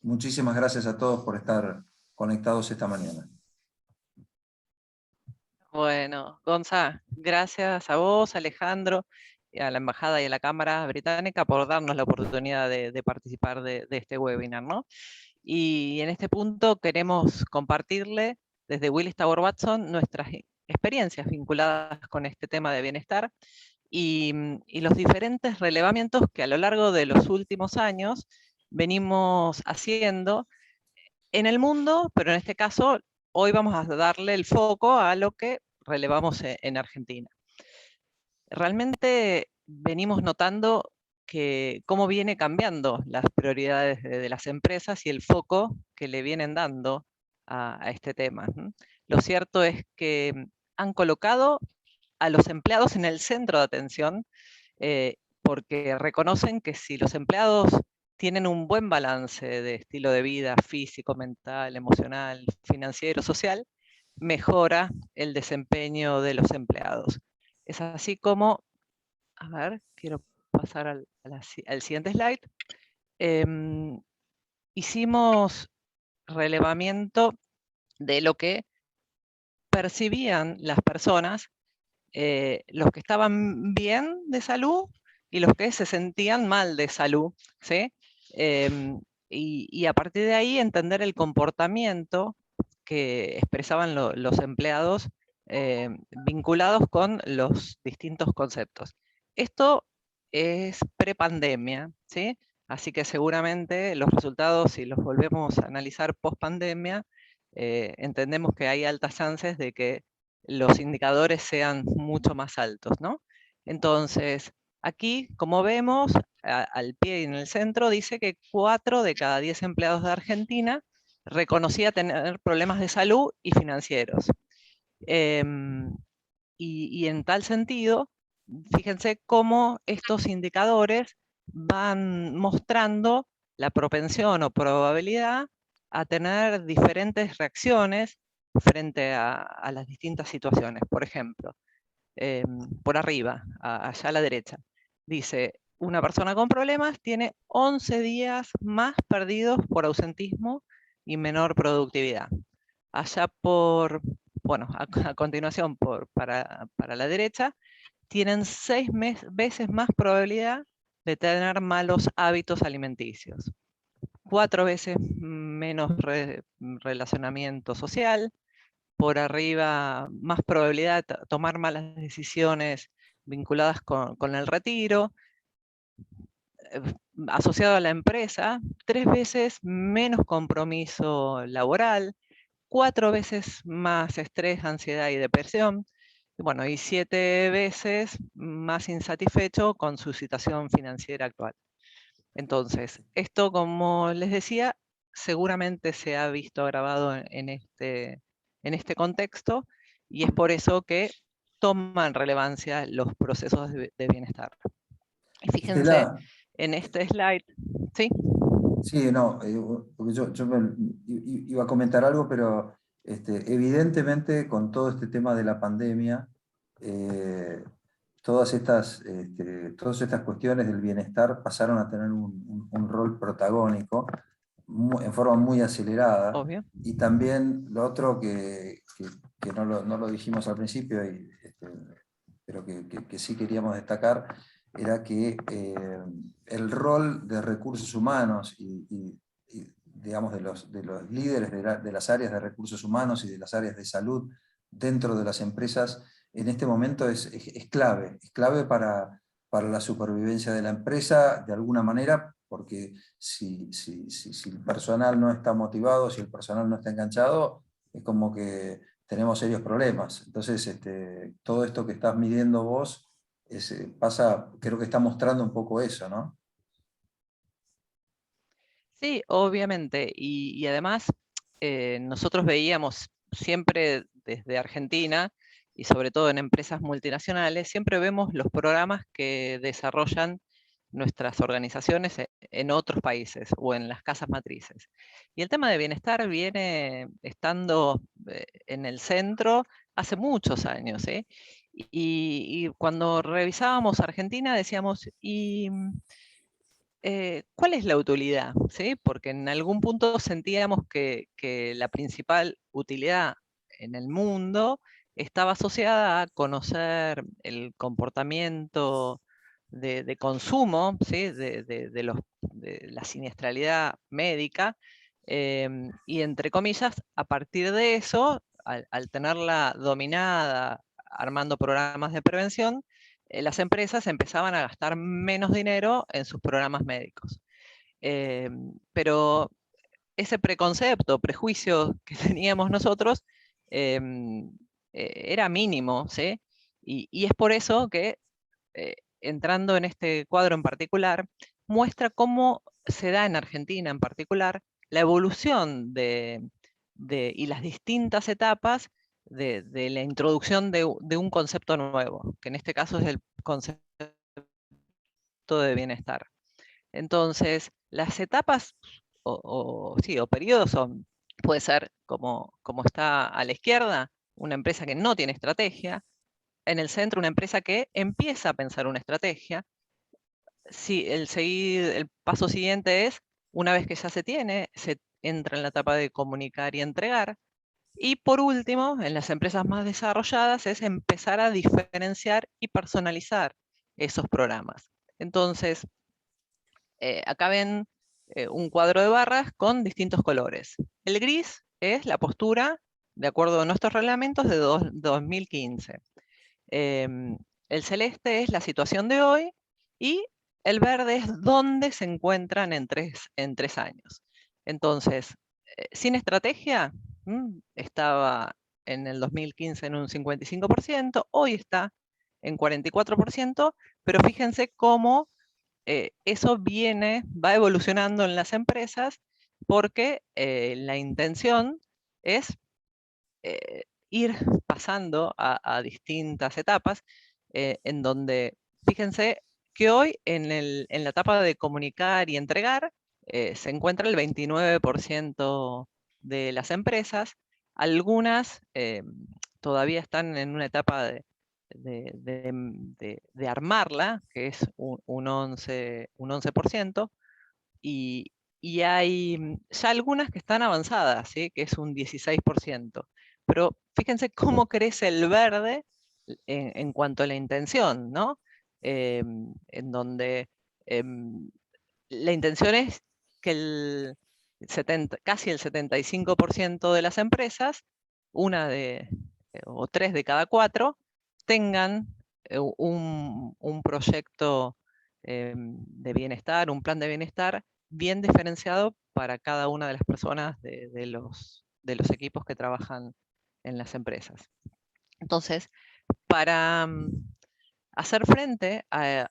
Muchísimas gracias a todos por estar conectados esta mañana. Bueno, Gonza, gracias a vos, Alejandro, y a la Embajada y a la Cámara Británica por darnos la oportunidad de participar de este webinar, ¿no? Y en este punto queremos compartirle desde Willis Tower Watson nuestras experiencias vinculadas con este tema de bienestar y los diferentes relevamientos que a lo largo de los últimos años venimos haciendo en el mundo, pero en este caso hoy vamos a darle el foco a lo que relevamos en Argentina. Realmente venimos notando que cómo viene cambiando las prioridades de las empresas y el foco que le vienen dando a este tema. Lo cierto es que han colocado a los empleados en el centro de atención, porque reconocen que si los empleados tienen un buen balance de estilo de vida físico, mental, emocional, financiero, social, mejora el desempeño de los empleados. Es así como, a ver, quiero pasar al siguiente slide. Hicimos relevamiento de lo que percibían las personas, los que estaban bien de salud y los que se sentían mal de salud, ¿sí? Y a partir de ahí entender el comportamiento que expresaban los empleados vinculados con los distintos conceptos. Esto es prepandemia, ¿sí? Así que seguramente los resultados, si los volvemos a analizar post pandemia, entendemos que hay altas chances de que los indicadores sean mucho más altos, ¿no? Entonces, aquí, como vemos, al pie y en el centro, dice que 4 de cada 10 empleados de Argentina reconocía tener problemas de salud y financieros. Y en tal sentido, fíjense cómo estos indicadores van mostrando la propensión o probabilidad a tener diferentes reacciones frente a las distintas situaciones. Por ejemplo, por arriba, allá a la derecha, dice, una persona con problemas tiene 11 días más perdidos por ausentismo y menor productividad. Allá por, bueno, a continuación para la derecha, tienen 6 veces más probabilidad de tener malos hábitos alimenticios, 4 veces menos relacionamiento social, por arriba más probabilidad de tomar malas decisiones vinculadas con el retiro, asociado a la empresa, 3 veces menos compromiso laboral, 4 veces más estrés, ansiedad y depresión, bueno, y 7 veces más insatisfecho con su situación financiera actual. Entonces, esto, como les decía, seguramente se ha visto grabado en este contexto, y es por eso que toman relevancia los procesos de bienestar. Y fíjense Estela, en este slide, ¿sí? sí, no, porque iba a comentar algo, pero evidentemente con todo este tema de la pandemia, eh, todas estas cuestiones del bienestar pasaron a tener un rol protagónico en forma muy acelerada. Obvio. Y también lo otro que no lo dijimos al principio, pero que sí queríamos destacar, era que el rol de recursos humanos digamos, de los líderes de las áreas de recursos humanos y de las áreas de salud dentro de las empresas en este momento es clave para la supervivencia de la empresa de alguna manera, porque si el personal no está motivado, si el personal no está enganchado, es como que tenemos serios problemas. Entonces, todo esto que estás midiendo vos creo que está mostrando un poco eso, ¿no? Sí, obviamente. Y además, nosotros veíamos siempre desde Argentina, y sobre todo en empresas multinacionales, siempre vemos los programas que desarrollan nuestras organizaciones en otros países o en las casas matrices. Y el tema de bienestar viene estando en el centro hace muchos años, ¿eh? Y cuando revisábamos Argentina decíamos, ¿cuál es la utilidad? ¿Sí? Porque en algún punto sentíamos que la principal utilidad en el mundo estaba asociada a conocer el comportamiento de consumo, ¿sí? de la siniestralidad médica, y entre comillas, a partir de eso, al tenerla dominada, armando programas de prevención, las empresas empezaban a gastar menos dinero en sus programas médicos. Pero ese preconcepto, prejuicio que teníamos nosotros era mínimo, ¿sí? Y es por eso que, entrando en este cuadro en particular, muestra cómo se da en Argentina en particular la evolución y las distintas etapas de la introducción de un concepto nuevo, que en este caso es el concepto de bienestar. Entonces, las etapas sí, o periodos son, puede ser como está a la izquierda, una empresa que no tiene estrategia, en el centro una empresa que empieza a pensar una estrategia. Sí, el paso siguiente es, una vez que ya se tiene, se entra en la etapa de comunicar y entregar. Y por último, en las empresas más desarrolladas, es empezar a diferenciar y personalizar esos programas. Entonces, acá ven un cuadro de barras con distintos colores. El gris es la postura, de acuerdo a nuestros reglamentos, de 2015. El celeste es la situación de hoy y el verde es dónde se encuentran en 3 años. Entonces, sin estrategia, estaba en el 2015 en un 55%, hoy está en 44%, pero fíjense cómo eso va evolucionando en las empresas porque la intención es ir pasando a distintas etapas en donde, fíjense que hoy en la etapa de comunicar y entregar se encuentra el 29% de las empresas. Algunas todavía están en una etapa de armarla, que es un 11%, y hay ya algunas que están avanzadas, ¿sí? Que es un 16%. Pero fíjense cómo crece el verde en cuanto a la intención, ¿no? En donde la intención es que casi el 75% de las empresas, o 3 de cada 4, tengan un proyecto de bienestar, un plan de bienestar bien diferenciado para cada una de las personas de los equipos que trabajan en las empresas. Entonces, para hacer frente a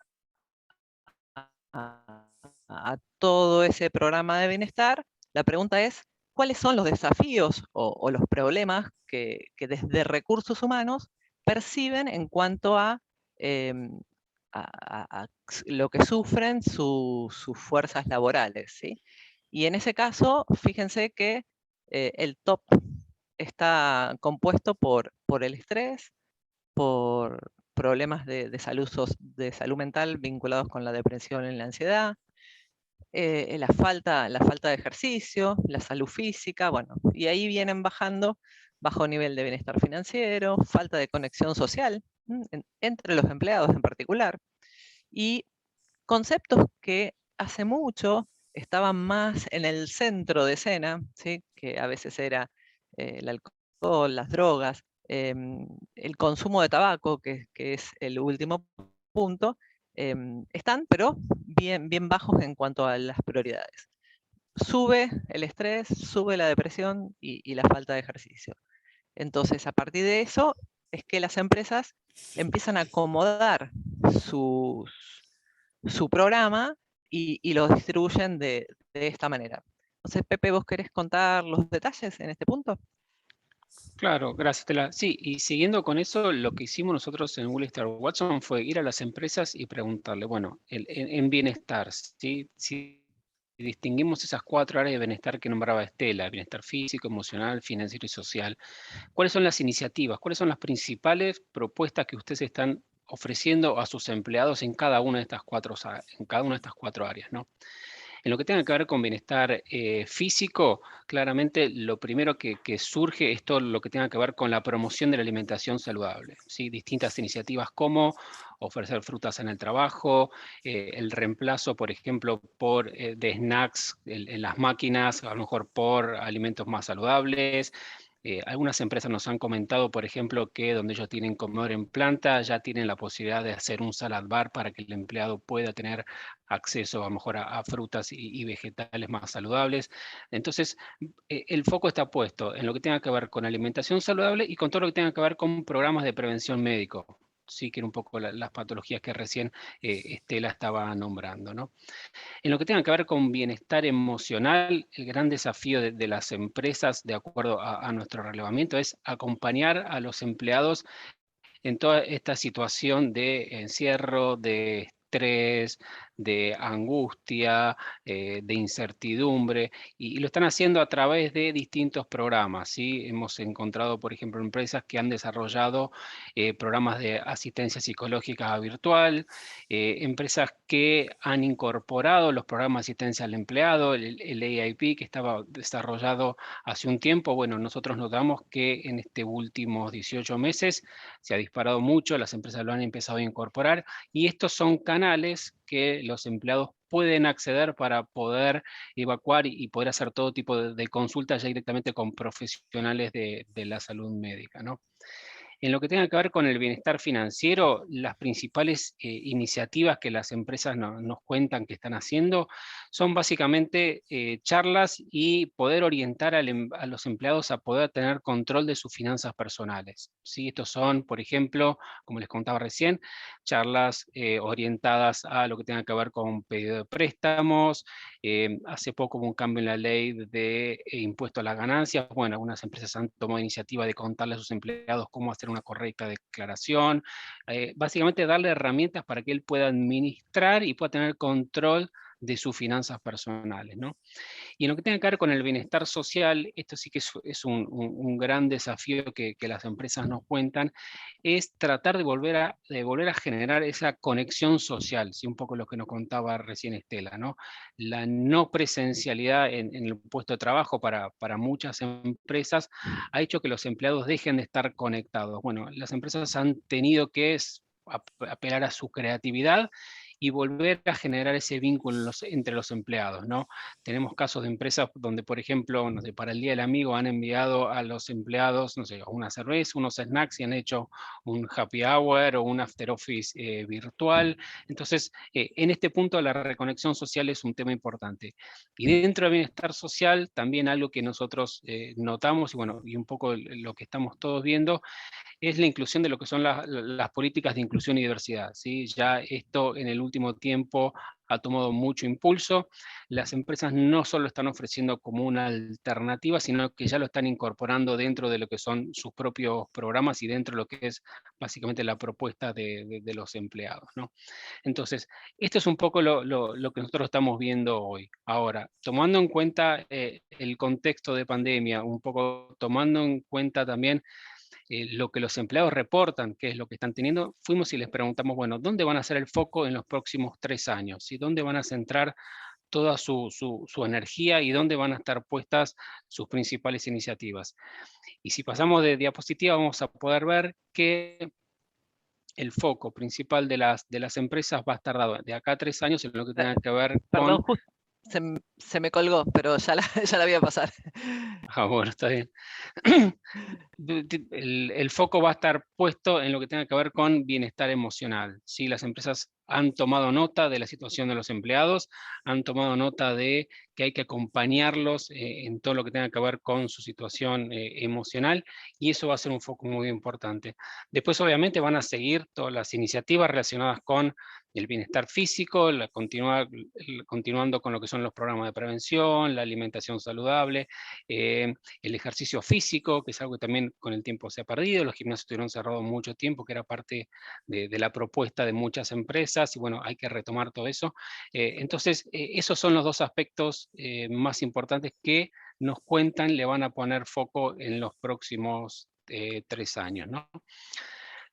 todo ese programa de bienestar, la pregunta es, ¿cuáles son los desafíos o los problemas que desde recursos humanos perciben en cuanto a lo que sufren sus fuerzas laborales? ¿Sí? Y en ese caso, fíjense que el top está compuesto por el estrés, por problemas de salud mental vinculados con la depresión y la ansiedad, la falta de ejercicio, la salud física, bueno, y ahí vienen bajando bajo nivel de bienestar financiero, falta de conexión social entre los empleados en particular, y conceptos que hace mucho estaban más en el centro de escena, ¿sí? Que a veces era el alcohol, las drogas, el consumo de tabaco, que es el último punto, están, pero bien, bien bajos en cuanto a las prioridades. Sube el estrés, sube la depresión y la falta de ejercicio. Entonces, a partir de eso, es que las empresas empiezan a acomodar su programa y lo distribuyen de esta manera. Entonces, Pepe, ¿vos querés contar los detalles en este punto? Claro, gracias, Tela. Sí, y siguiendo con eso, lo que hicimos nosotros en Willis Towers Watson fue ir a las empresas y preguntarle, bueno, en bienestar, ¿sí? Si distinguimos esas 4 áreas de bienestar que nombraba Estela, bienestar físico, emocional, financiero y social, ¿cuáles son las iniciativas? ¿Cuáles son las principales propuestas que ustedes están ofreciendo a sus empleados en cada una de estas cuatro áreas, ¿no? En lo que tenga que ver con bienestar físico, claramente lo primero que surge es todo lo que tenga que ver con la promoción de la alimentación saludable, ¿sí? Distintas iniciativas como ofrecer frutas en el trabajo, el reemplazo, por ejemplo, de snacks en las máquinas, a lo mejor por alimentos más saludables. Algunas empresas nos han comentado, por ejemplo, que donde ellos tienen comedor en planta, ya tienen la posibilidad de hacer un salad bar para que el empleado pueda tener acceso a lo mejor a frutas y vegetales más saludables. Entonces, el foco está puesto en lo que tenga que ver con alimentación saludable y con todo lo que tenga que ver con programas de prevención médico. Sí, que era un poco las patologías que recién Estela estaba nombrando, ¿no? En lo que tenga que ver con bienestar emocional, el gran desafío de las empresas, de acuerdo a nuestro relevamiento, es acompañar a los empleados en toda esta situación de encierro, de estrés, de angustia, de incertidumbre, y lo están haciendo a través de distintos programas, ¿sí? Hemos encontrado, por ejemplo, empresas que han desarrollado programas de asistencia psicológica virtual, empresas que han incorporado los programas de asistencia al empleado, el AIP que estaba desarrollado hace un tiempo. Bueno, nosotros notamos que en estos últimos 18 meses se ha disparado mucho, las empresas lo han empezado a incorporar, y estos son canales que los empleados pueden acceder para poder evacuar y poder hacer todo tipo de consultas ya directamente con profesionales de la salud médica, ¿no? En lo que tenga que ver con el bienestar financiero, las principales iniciativas que las empresas nos cuentan que están haciendo son básicamente charlas y poder orientar a los empleados a poder tener control de sus finanzas personales, ¿sí? Estos son, por ejemplo, como les contaba recién, charlas orientadas a lo que tenga que ver con pedido de préstamos. Hace poco hubo un cambio en la ley de impuesto a las ganancias. Bueno, algunas empresas han tomado iniciativa de contarle a sus empleados cómo hacer una correcta declaración. Básicamente darle herramientas para que él pueda administrar y pueda tener control de sus finanzas personales, ¿no? Y en lo que tiene que ver con el bienestar social, esto sí que es un gran desafío que las empresas nos cuentan, es tratar de volver a generar esa conexión social, ¿sí? Un poco lo que nos contaba recién Estela, ¿no? La no presencialidad en el puesto de trabajo para muchas empresas ha hecho que los empleados dejen de estar conectados. Bueno, las empresas han tenido que apelar a su creatividad y volver a generar ese vínculo entre los empleados, ¿no? Tenemos casos de empresas donde, por ejemplo, no sé, para el Día del Amigo han enviado a los empleados, no sé, una cerveza, unos snacks y han hecho un happy hour o un after office virtual. Entonces, en este punto la reconexión social es un tema importante. Y dentro del bienestar social, también algo que nosotros notamos, y bueno, y un poco lo que estamos todos viendo, es la inclusión de lo que son las políticas de inclusión y diversidad, ¿sí? Ya esto en el último tiempo ha tomado mucho impulso. Las empresas no solo están ofreciendo como una alternativa, sino que ya lo están incorporando dentro de lo que son sus propios programas y dentro de lo que es básicamente la propuesta de los empleados, ¿no? Entonces, esto es un poco lo que nosotros estamos viendo hoy. Ahora, tomando en cuenta el contexto de pandemia, un poco tomando en cuenta también lo que los empleados reportan, que es lo que están teniendo, fuimos y les preguntamos, bueno, ¿dónde van a hacer el foco en los próximos 3 años? ¿Y dónde van a centrar toda su energía y dónde van a estar puestas sus principales iniciativas? Y si pasamos de diapositiva, vamos a poder ver que el foco principal de las empresas va a estar dado de acá a 3 años en lo que tenga que ver Perdón, con... justo se me colgó, pero ya ya la voy a pasar. Ah, bueno, está bien. El foco va a estar puesto en lo que tenga que ver con bienestar emocional, ¿sí? Las empresas han tomado nota de la situación de los empleados, han tomado nota de que hay que acompañarlos en todo lo que tenga que ver con su situación emocional, y eso va a ser un foco muy importante. Después, obviamente, van a seguir todas las iniciativas relacionadas con el bienestar físico, continuando con lo que son los programas de prevención, la alimentación saludable, el ejercicio físico, que es algo que también con el tiempo se ha perdido. Los gimnasios estuvieron cerrados mucho tiempo, que era parte de la propuesta de muchas empresas, y bueno, hay que retomar todo eso. Entonces, esos son los dos aspectos más importantes que nos cuentan, le van a poner foco en los próximos 3 años, ¿no?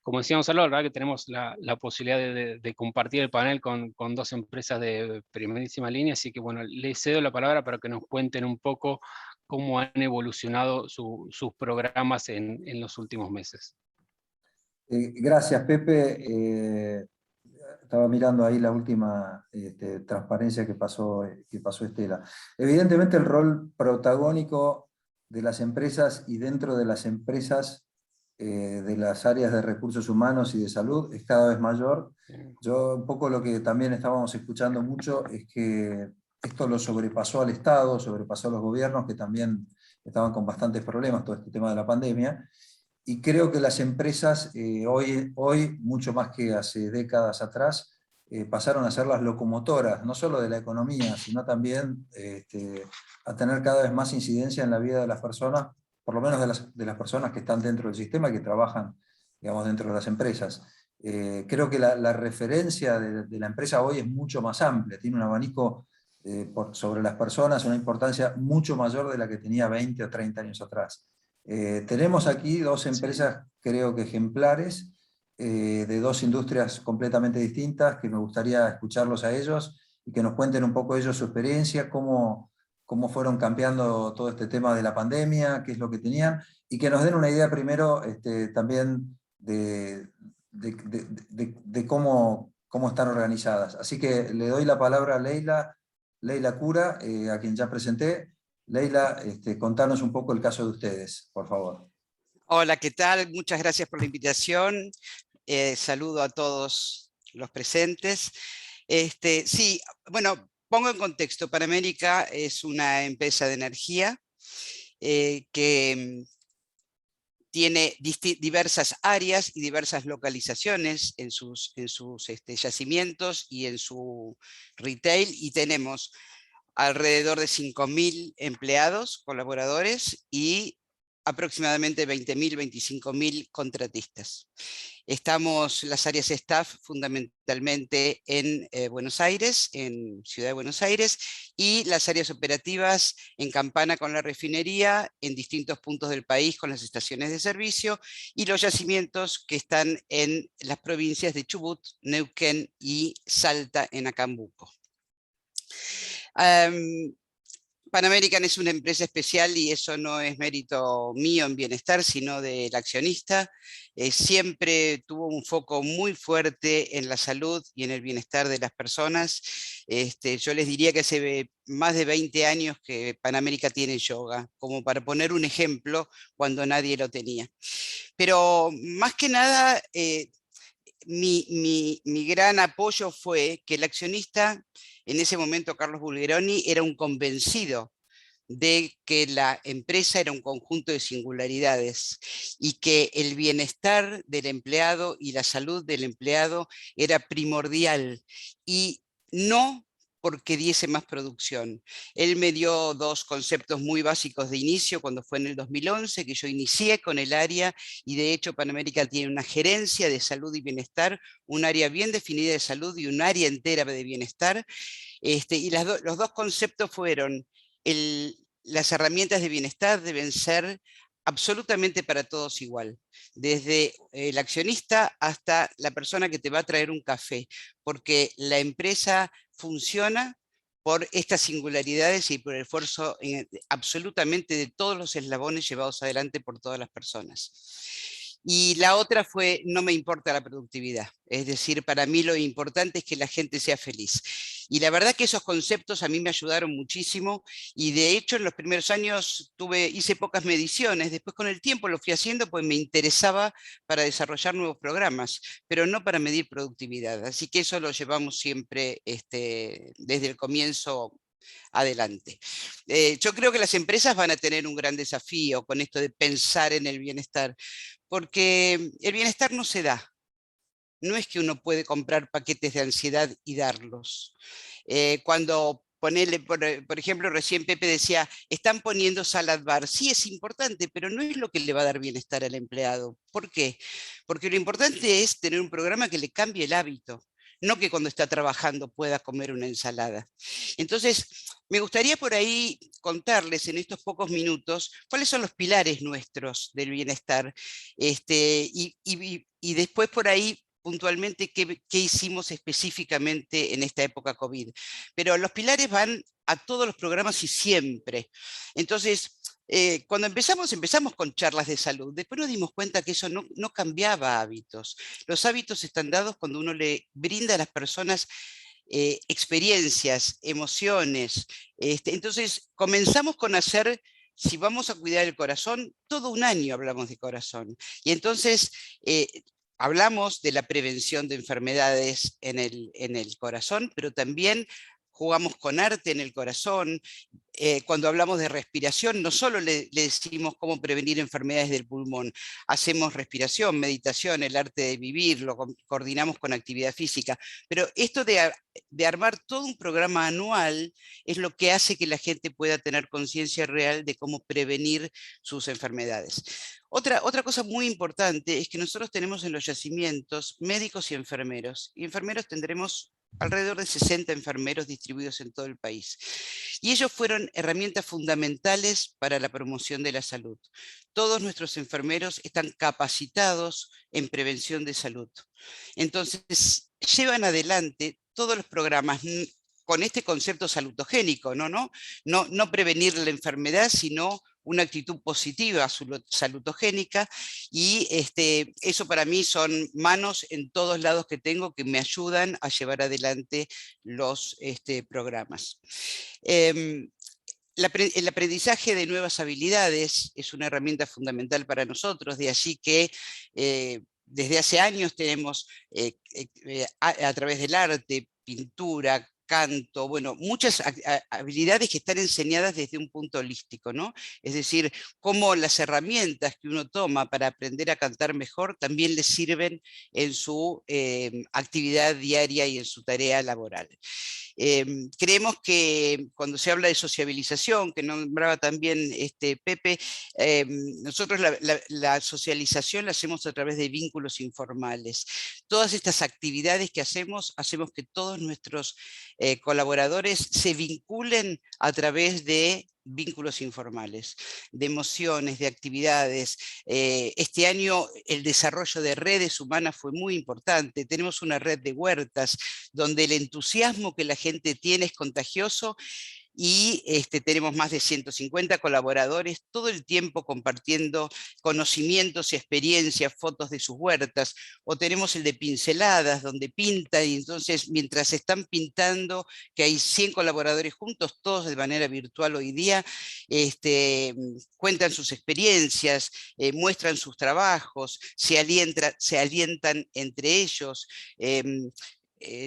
como decíamos a la hora, que tenemos la posibilidad de compartir el panel con 2 empresas de primerísima línea, así que bueno, les cedo la palabra para que nos cuenten un poco cómo han evolucionado sus programas en los últimos meses. Gracias, Pepe. Estaba mirando ahí la última transparencia que pasó Estela. Evidentemente el rol protagónico de las empresas y dentro de las empresas de las áreas de recursos humanos y de salud es cada vez mayor. Yo un poco lo que también estábamos escuchando mucho es que esto lo sobrepasó al Estado, sobrepasó a los gobiernos que también estaban con bastantes problemas, todo este tema de la pandemia. Y creo que las empresas hoy, mucho más que hace décadas atrás, pasaron a ser las locomotoras, no solo de la economía, sino también a tener cada vez más incidencia en la vida de las personas, por lo menos de las personas que están dentro del sistema y que trabajan, digamos, dentro de las empresas. Creo que la referencia de la empresa hoy es mucho más amplia, tiene un abanico sobre las personas, una importancia mucho mayor de la que tenía 20 o 30 años atrás. Tenemos aquí 2 empresas, creo que ejemplares, de 2 industrias completamente distintas, que me gustaría escucharlos a ellos y que nos cuenten un poco ellos su experiencia, cómo fueron cambiando todo este tema de la pandemia, qué es lo que tenían, y que nos den una idea primero también de cómo están organizadas. Así que le doy la palabra a Leila Cura, a quien ya presenté. Leila, contanos un poco el caso de ustedes, por favor. Hola, ¿qué tal? Muchas gracias por la invitación. Saludo a todos los presentes. Sí, bueno, pongo en contexto. Panamérica es una empresa de energía que tiene diversas áreas y diversas localizaciones en sus yacimientos y en su retail, y tenemos alrededor de 5.000 empleados, colaboradores, y aproximadamente 20.000, 25.000 contratistas. Estamos las áreas staff fundamentalmente en Buenos Aires, en Ciudad de Buenos Aires, y las áreas operativas en Campana con la refinería, en distintos puntos del país con las estaciones de servicio, y los yacimientos que están en las provincias de Chubut, Neuquén y Salta en Acambuco. Pan American es una empresa especial y eso no es mérito mío en bienestar, sino del accionista. Siempre tuvo un foco muy fuerte en la salud y en el bienestar de las personas. Yo les diría que hace más de 20 años que Pan American tiene yoga, como para poner un ejemplo cuando nadie lo tenía. Pero más que nada, mi gran apoyo fue que el accionista, en ese momento Carlos Bulgeroni, era un convencido de que la empresa era un conjunto de singularidades y que el bienestar del empleado y la salud del empleado era primordial, y no porque diese más producción. Él me dio 2 conceptos muy básicos de inicio cuando fue en el 2011, que yo inicié con el área, y de hecho Panamérica tiene una gerencia de salud y bienestar, un área bien definida de salud y un área entera de bienestar. Y los 2 conceptos fueron: las herramientas de bienestar deben ser absolutamente para todos igual, desde el accionista hasta la persona que te va a traer un café, porque la empresa funciona por estas singularidades y por el esfuerzo absolutamente de todos los eslabones llevados adelante por todas las personas. Y la otra fue: no me importa la productividad, es decir, para mí lo importante es que la gente sea feliz. Y la verdad que esos conceptos a mí me ayudaron muchísimo, y de hecho en los primeros años hice pocas mediciones, después con el tiempo lo fui haciendo pues me interesaba para desarrollar nuevos programas, pero no para medir productividad. Así que eso lo llevamos siempre desde el comienzo adelante. Yo creo que las empresas van a tener un gran desafío con esto de pensar en el bienestar, porque el bienestar no se da. No es que uno puede comprar paquetes de ansiedad y darlos. Cuando ponele, por ejemplo, recién Pepe decía, están poniendo salad bar. Sí, es importante, pero no es lo que le va a dar bienestar al empleado. ¿Por qué? Porque lo importante es tener un programa que le cambie el hábito, no que cuando está trabajando pueda comer una ensalada. Entonces, me gustaría por ahí contarles en estos pocos minutos cuáles son los pilares nuestros del bienestar, y y después por ahí puntualmente qué hicimos específicamente en esta época COVID. Pero los pilares van a todos los programas y siempre. Entonces, cuando empezamos con charlas de salud. Después nos dimos cuenta que eso no cambiaba hábitos. Los hábitos están dados cuando uno le brinda a las personas experiencias, emociones. Entonces, comenzamos con hacer, si vamos a cuidar el corazón, todo un año hablamos de corazón. Y entonces hablamos de la prevención de enfermedades en el corazón, pero también jugamos con arte en el corazón. Cuando hablamos de respiración, no solo le decimos cómo prevenir enfermedades del pulmón, hacemos respiración, meditación, el arte de vivir, lo coordinamos con actividad física, pero esto de armar todo un programa anual es lo que hace que la gente pueda tener conciencia real de cómo prevenir sus enfermedades. Otra cosa muy importante es que nosotros tenemos en los yacimientos médicos y enfermeros tendremos alrededor de 60 enfermeros distribuidos en todo el país. Y ellos fueron herramientas fundamentales para la promoción de la salud. Todos nuestros enfermeros están capacitados en prevención de salud. Entonces, llevan adelante todos los programas con este concepto salutogénico, no prevenir la enfermedad, sino una actitud positiva, salutogénica, y eso para mí son manos en todos lados que tengo que me ayudan a llevar adelante los programas. El aprendizaje de nuevas habilidades es una herramienta fundamental para nosotros, de allí que desde hace años tenemos a través del arte, pintura, canto, bueno, muchas habilidades que están enseñadas desde un punto holístico, ¿no? Es decir, cómo las herramientas que uno toma para aprender a cantar mejor también le sirven en su actividad diaria y en su tarea laboral. Creemos que cuando se habla de sociabilización, que nombraba también Pepe, nosotros la socialización la hacemos a través de vínculos informales. Todas estas actividades que hacemos que todos nuestros colaboradores se vinculen a través de vínculos informales, de emociones, de actividades. Este año el desarrollo de redes humanas fue muy importante. Tenemos una red de huertas donde el entusiasmo que la gente tiene es contagioso y tenemos más de 150 colaboradores todo el tiempo compartiendo conocimientos y experiencias, fotos de sus huertas, o tenemos el de pinceladas, donde pintan, y entonces mientras están pintando, que hay 100 colaboradores juntos, todos de manera virtual hoy día, cuentan sus experiencias, muestran sus trabajos, se alientan entre ellos.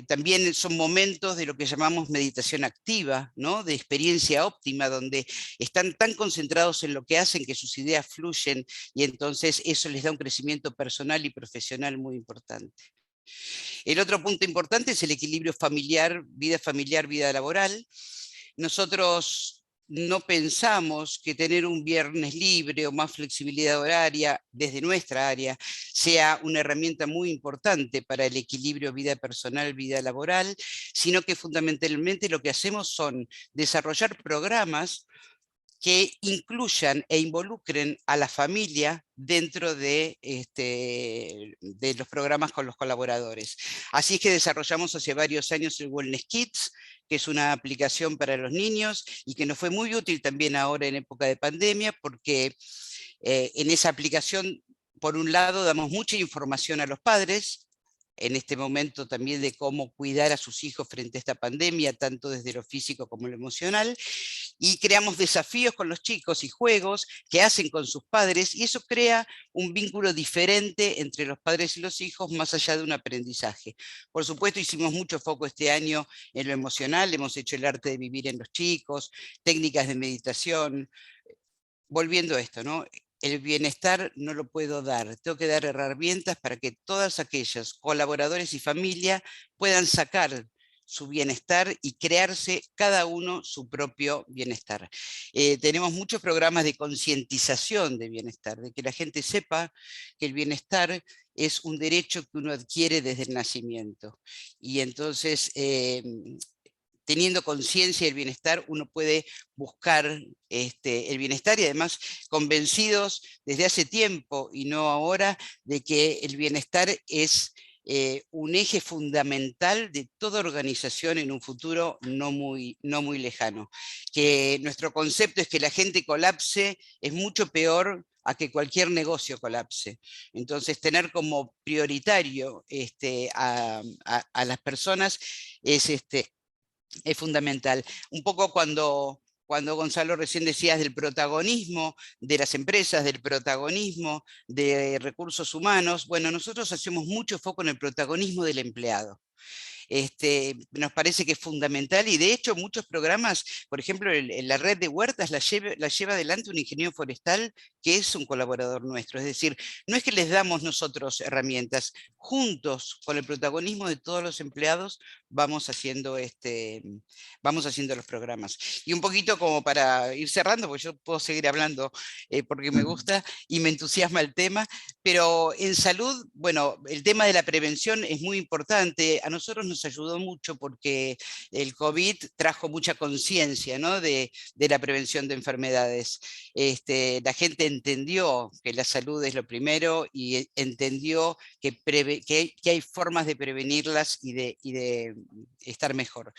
También son momentos de lo que llamamos meditación activa, ¿no? De experiencia óptima, donde están tan concentrados en lo que hacen que sus ideas fluyen y entonces eso les da un crecimiento personal y profesional muy importante. El otro punto importante es el equilibrio familiar, vida laboral. Nosotros no pensamos que tener un viernes libre o más flexibilidad horaria desde nuestra área sea una herramienta muy importante para el equilibrio vida personal, vida laboral, sino que fundamentalmente lo que hacemos son desarrollar programas que incluyan e involucren a la familia dentro de los programas con los colaboradores. Así es que desarrollamos hace varios años el Wellness Kids, que es una aplicación para los niños y que nos fue muy útil también ahora en época de pandemia, porque en esa aplicación, por un lado, damos mucha información a los padres, en este momento también de cómo cuidar a sus hijos frente a esta pandemia, tanto desde lo físico como lo emocional, y creamos desafíos con los chicos y juegos que hacen con sus padres, y eso crea un vínculo diferente entre los padres y los hijos, más allá de un aprendizaje. Por supuesto, hicimos mucho foco este año en lo emocional, hemos hecho el arte de vivir en los chicos, técnicas de meditación. Volviendo a esto, ¿no? El bienestar no lo puedo dar, tengo que dar herramientas para que todas aquellas colaboradores y familia puedan sacar su bienestar y crearse cada uno su propio bienestar. Tenemos muchos programas de concientización de bienestar, de que la gente sepa que el bienestar es un derecho que uno adquiere desde el nacimiento. Y entonces teniendo conciencia del bienestar, uno puede buscar el bienestar, y además convencidos desde hace tiempo y no ahora de que el bienestar es un eje fundamental de toda organización en un futuro no muy lejano. Que nuestro concepto es que la gente colapse es mucho peor a que cualquier negocio colapse. Entonces, tener como prioritario a las personas es fundamental. Un poco cuando Gonzalo recién decías del protagonismo de las empresas, del protagonismo de recursos humanos, bueno, nosotros hacemos mucho foco en el protagonismo del empleado. Nos parece que es fundamental, y de hecho muchos programas, por ejemplo en la red de huertas la lleva adelante un ingeniero forestal que es un colaborador nuestro. Es decir, no es que les damos nosotros herramientas, juntos con el protagonismo de todos los empleados vamos haciendo los programas. Y un poquito como para ir cerrando, porque yo puedo seguir hablando porque me gusta y me entusiasma el tema, pero en salud, bueno, el tema de la prevención es muy importante. A nosotros nos ayudó mucho porque el COVID trajo mucha conciencia, ¿no?, de la prevención de enfermedades. La gente entendió que la salud es lo primero y entendió que hay formas de prevenirlas y de estar mejor.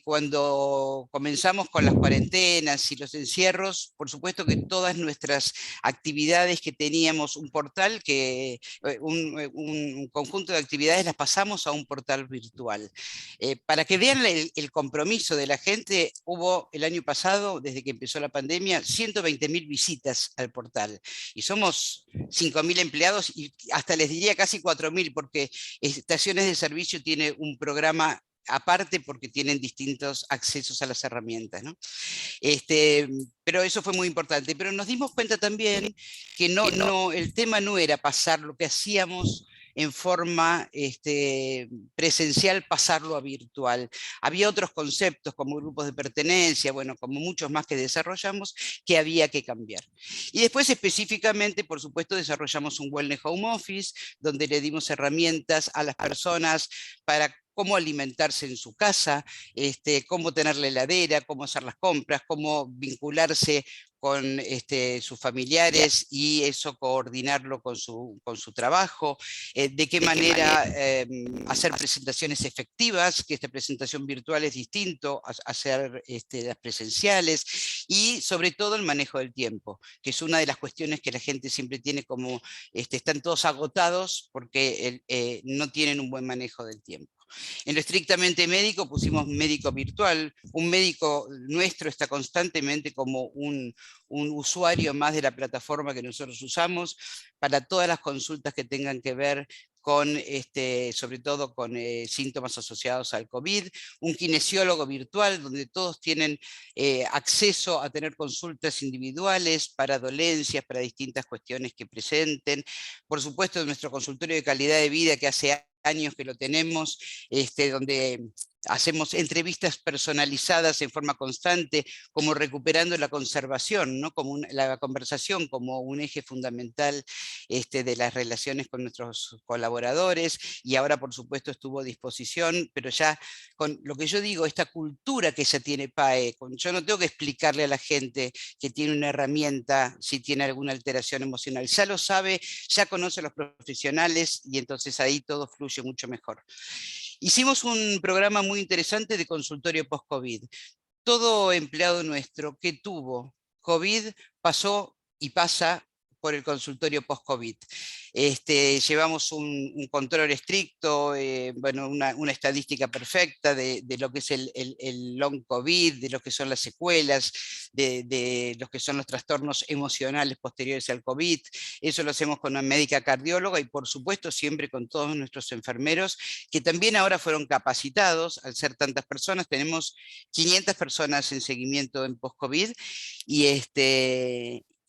Cuando comenzamos con las cuarentenas y los encierros, por supuesto que todas nuestras actividades que teníamos, un conjunto de actividades las pasamos a un portal virtual. Para que vean el compromiso de la gente, hubo el año pasado, desde que empezó la pandemia, 120.000 visitas al portal. Y somos 5.000 empleados y hasta les diría casi 4.000, porque Estaciones de Servicio tiene un programa aparte porque tienen distintos accesos a las herramientas, ¿no? Pero eso fue muy importante. Pero nos dimos cuenta también que el tema no era pasar lo que hacíamos en forma presencial, pasarlo a virtual. Había otros conceptos como grupos de pertenencia, bueno, como muchos más que desarrollamos, que había que cambiar. Y después específicamente, por supuesto, desarrollamos un Wellness Home Office, donde le dimos herramientas a las personas para cómo alimentarse en su casa, cómo tener la heladera, cómo hacer las compras, cómo vincularse con sus familiares y eso coordinarlo con su trabajo, de qué manera hacer presentaciones efectivas, que esta presentación virtual es distinto a hacer las presenciales, y sobre todo el manejo del tiempo, que es una de las cuestiones que la gente siempre tiene como, están todos agotados porque no tienen un buen manejo del tiempo. En lo estrictamente médico pusimos médico virtual. Un médico nuestro está constantemente como un usuario más de la plataforma que nosotros usamos para todas las consultas que tengan que ver con, sobre todo con síntomas asociados al COVID, un kinesiólogo virtual donde todos tienen acceso a tener consultas individuales para dolencias, para distintas cuestiones que presenten. Por supuesto, nuestro consultorio de calidad de vida, que hace años que lo tenemos, donde hacemos entrevistas personalizadas en forma constante, como recuperando la conservación, ¿no?, como la conversación como un eje fundamental de las relaciones con nuestros colaboradores, y ahora por supuesto estuvo a disposición, pero ya con lo que yo digo, esta cultura que ya tiene PAE, yo no tengo que explicarle a la gente que tiene una herramienta si tiene alguna alteración emocional, ya lo sabe, ya conoce a los profesionales y entonces ahí todo fluye mucho mejor. Hicimos un programa muy interesante de consultorio post-COVID. Todo empleado nuestro que tuvo COVID pasó y pasa por el consultorio post-COVID. Llevamos un control estricto, bueno, una estadística perfecta de lo que es el long COVID, de lo que son las secuelas, de lo que son los trastornos emocionales posteriores al COVID. Eso lo hacemos con una médica cardióloga y por supuesto siempre con todos nuestros enfermeros, que también ahora fueron capacitados. Al ser tantas personas, tenemos 500 personas en seguimiento en post-COVID,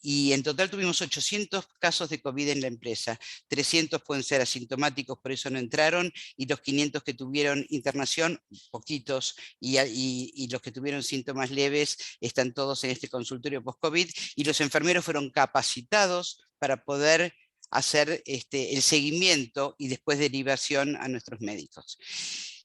y en total tuvimos 800 casos de COVID en la empresa. 300 pueden ser asintomáticos, por eso no entraron, y los 500 que tuvieron internación, poquitos, y los que tuvieron síntomas leves están todos en este consultorio post-COVID, y los enfermeros fueron capacitados para poder hacer el seguimiento y después derivación a nuestros médicos.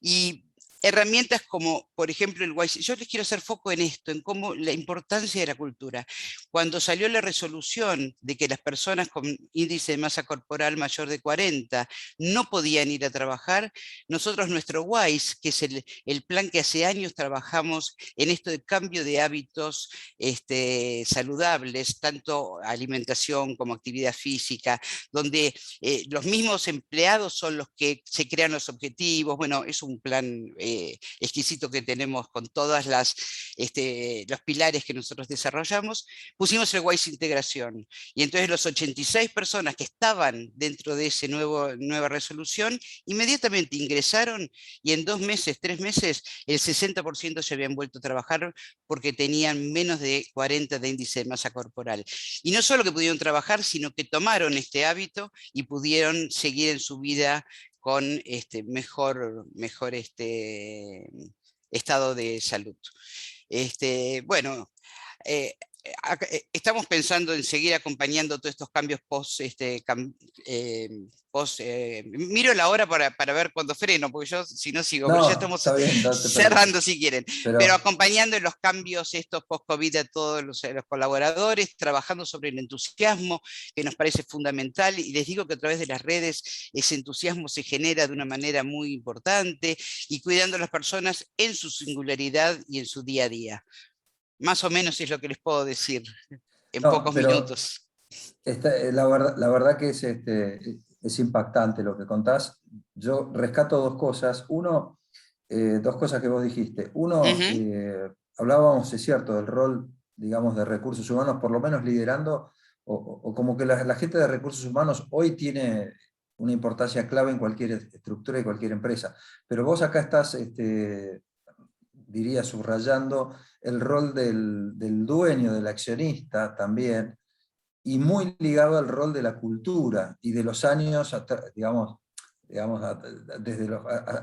Y herramientas como, por ejemplo, el WISE. Yo les quiero hacer foco en esto, en cómo la importancia de la cultura. Cuando salió la resolución de que las personas con índice de masa corporal mayor de 40 no podían ir a trabajar, nosotros nuestro WISE, que es el plan que hace años trabajamos en esto de cambio de hábitos saludables, tanto alimentación como actividad física, donde los mismos empleados son los que se crean los objetivos. Bueno, es un plan exquisito que tenemos con todos los pilares que nosotros desarrollamos. Pusimos el WISE Integración, y entonces los 86 personas que estaban dentro de esa nueva resolución inmediatamente ingresaron, y en 2 meses, 3 meses, el 60% se habían vuelto a trabajar porque tenían menos de 40 de índice de masa corporal. Y no solo que pudieron trabajar, sino que tomaron este hábito y pudieron seguir en su vida con mejor estado de salud. Bueno, estamos pensando en seguir acompañando todos estos cambios miro la hora para ver cuándo freno, porque yo si no sigo, pero ya estamos cerrando si quieren, pero acompañando en los cambios estos post-COVID a todos los colaboradores, trabajando sobre el entusiasmo, que nos parece fundamental, y les digo que a través de las redes ese entusiasmo se genera de una manera muy importante, y cuidando a las personas en su singularidad y en su día a día. Más o menos es lo que les puedo decir en pocos minutos. La verdad que es impactante lo que contás. Yo rescato 2 cosas. Uno, 2 cosas que vos dijiste. Uno, hablábamos, es cierto, del rol, digamos, de recursos humanos, por lo menos liderando, o como que la gente de recursos humanos hoy tiene una importancia clave en cualquier estructura y cualquier empresa. Pero vos acá estás, diría, subrayando el rol del dueño, del accionista también, y muy ligado al rol de la cultura y de los años, digamos desde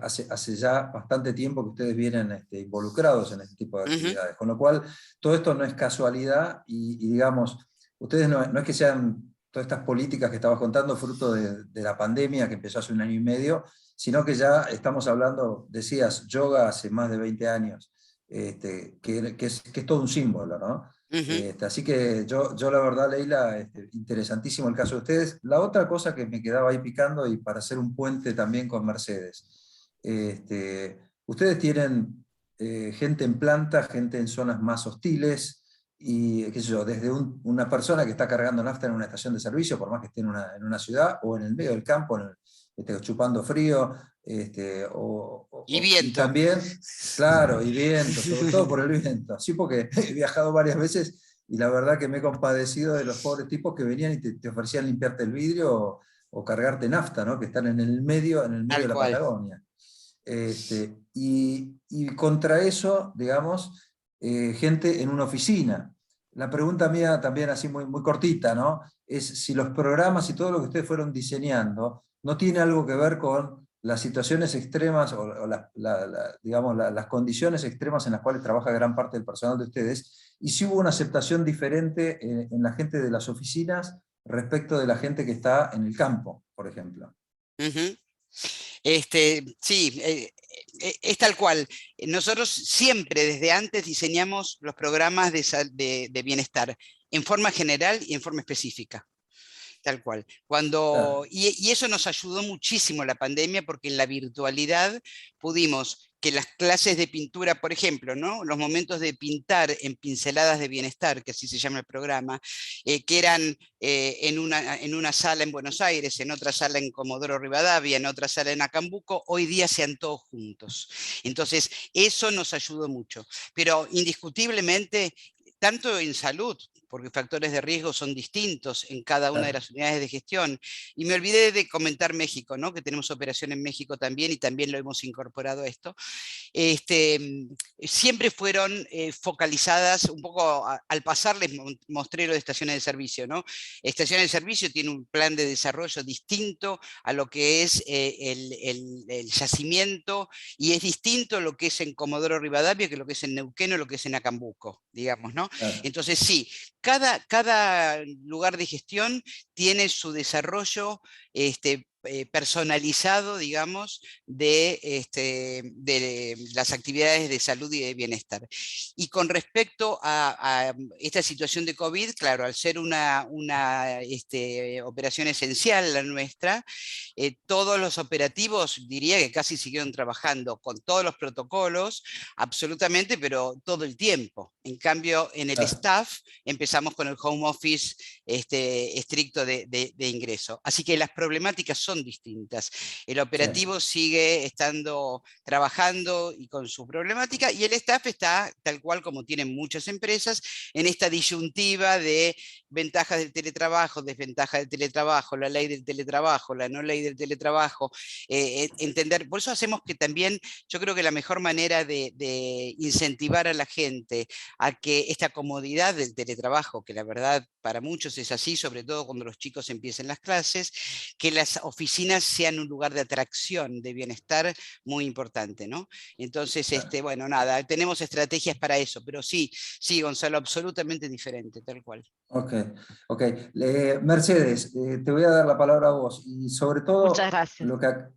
hace ya bastante tiempo que ustedes vienen involucrados en este tipo de actividades. Con lo cual, todo esto no es casualidad, y digamos, ustedes no es que sean todas estas políticas que estabas contando fruto de la pandemia que empezó hace 1 año y medio, sino que ya estamos hablando, decías, yoga hace más de 20 años, que es todo un símbolo, ¿no? Así que yo la verdad, Leila, interesantísimo el caso de ustedes. La otra cosa que me quedaba ahí picando, y para hacer un puente también con Mercedes, ustedes tienen gente en planta, gente en zonas más hostiles, y qué sé yo, desde una persona que está cargando nafta en una estación de servicio, por más que esté en una ciudad, o en el medio del campo, chupando frío, y viento. Y también, claro, y viento, sobre todo por el viento. Sí, porque he viajado varias veces, y la verdad que me he compadecido de los pobres tipos que venían y te ofrecían limpiarte el vidrio o cargarte nafta, ¿no? Que están en el medio de la Patagonia. Y contra eso, digamos, gente en una oficina. La pregunta mía también, así muy, muy cortita, ¿no? Es si los programas y todo lo que ustedes fueron diseñando no tiene algo que ver con las situaciones extremas o digamos, las condiciones extremas en las cuales trabaja gran parte del personal de ustedes, y si hubo una aceptación diferente en la gente de las oficinas respecto de la gente que está en el campo, por ejemplo. Sí, es tal cual. Nosotros siempre desde antes diseñamos los programas de bienestar en forma general y en forma específica. Tal cual. Y eso nos ayudó muchísimo la pandemia, porque en la virtualidad pudimos que las clases de pintura, por ejemplo, ¿no? Los momentos de pintar en pinceladas de bienestar, que así se llama el programa, que eran en una sala en Buenos Aires, en otra sala en Comodoro Rivadavia, en otra sala en Acambuco, hoy día sean todos juntos. Entonces, eso nos ayudó mucho. Pero indiscutiblemente, tanto en salud, porque factores de riesgo son distintos en cada una de las unidades de gestión. Y me olvidé de comentar México, ¿no? Que tenemos operación en México también, y también lo hemos incorporado a esto. Siempre fueron focalizadas un poco, al pasar les mostré lo de estaciones de servicio, ¿no? Estaciones de servicio tiene un plan de desarrollo distinto a lo que es el yacimiento, y es distinto lo que es en Comodoro Rivadavia que lo que es en Neuquén o lo que es en Acambuco, digamos, ¿no? Entonces sí, cada lugar de gestión tiene su desarrollo personalizado, digamos, de las actividades de salud y de bienestar. Y con respecto a esta situación de COVID, claro, al ser una operación esencial la nuestra, todos los operativos, diría que casi siguieron trabajando con todos los protocolos, absolutamente, pero todo el tiempo. En cambio, en el staff empezamos con el home office estricto de ingreso. Así que las problemáticas son distintas. El operativo sigue trabajando y con su problemática, y el staff está tal cual como tienen muchas empresas, en esta disyuntiva de ventajas del teletrabajo, desventajas del teletrabajo, la ley del teletrabajo, la no ley del teletrabajo, entender. Por eso hacemos que también, yo creo que la mejor manera de incentivar a la gente a que esta comodidad del teletrabajo, que la verdad para muchos es así, sobre todo cuando los chicos empiecen las clases, que las oficinas sean un lugar de atracción, de bienestar muy importante, ¿no? Entonces, bueno, nada, tenemos estrategias para eso, pero sí, Gonzalo, absolutamente diferente, tal cual. Ok. Mercedes, te voy a dar la palabra a vos, y sobre todo Muchas gracias.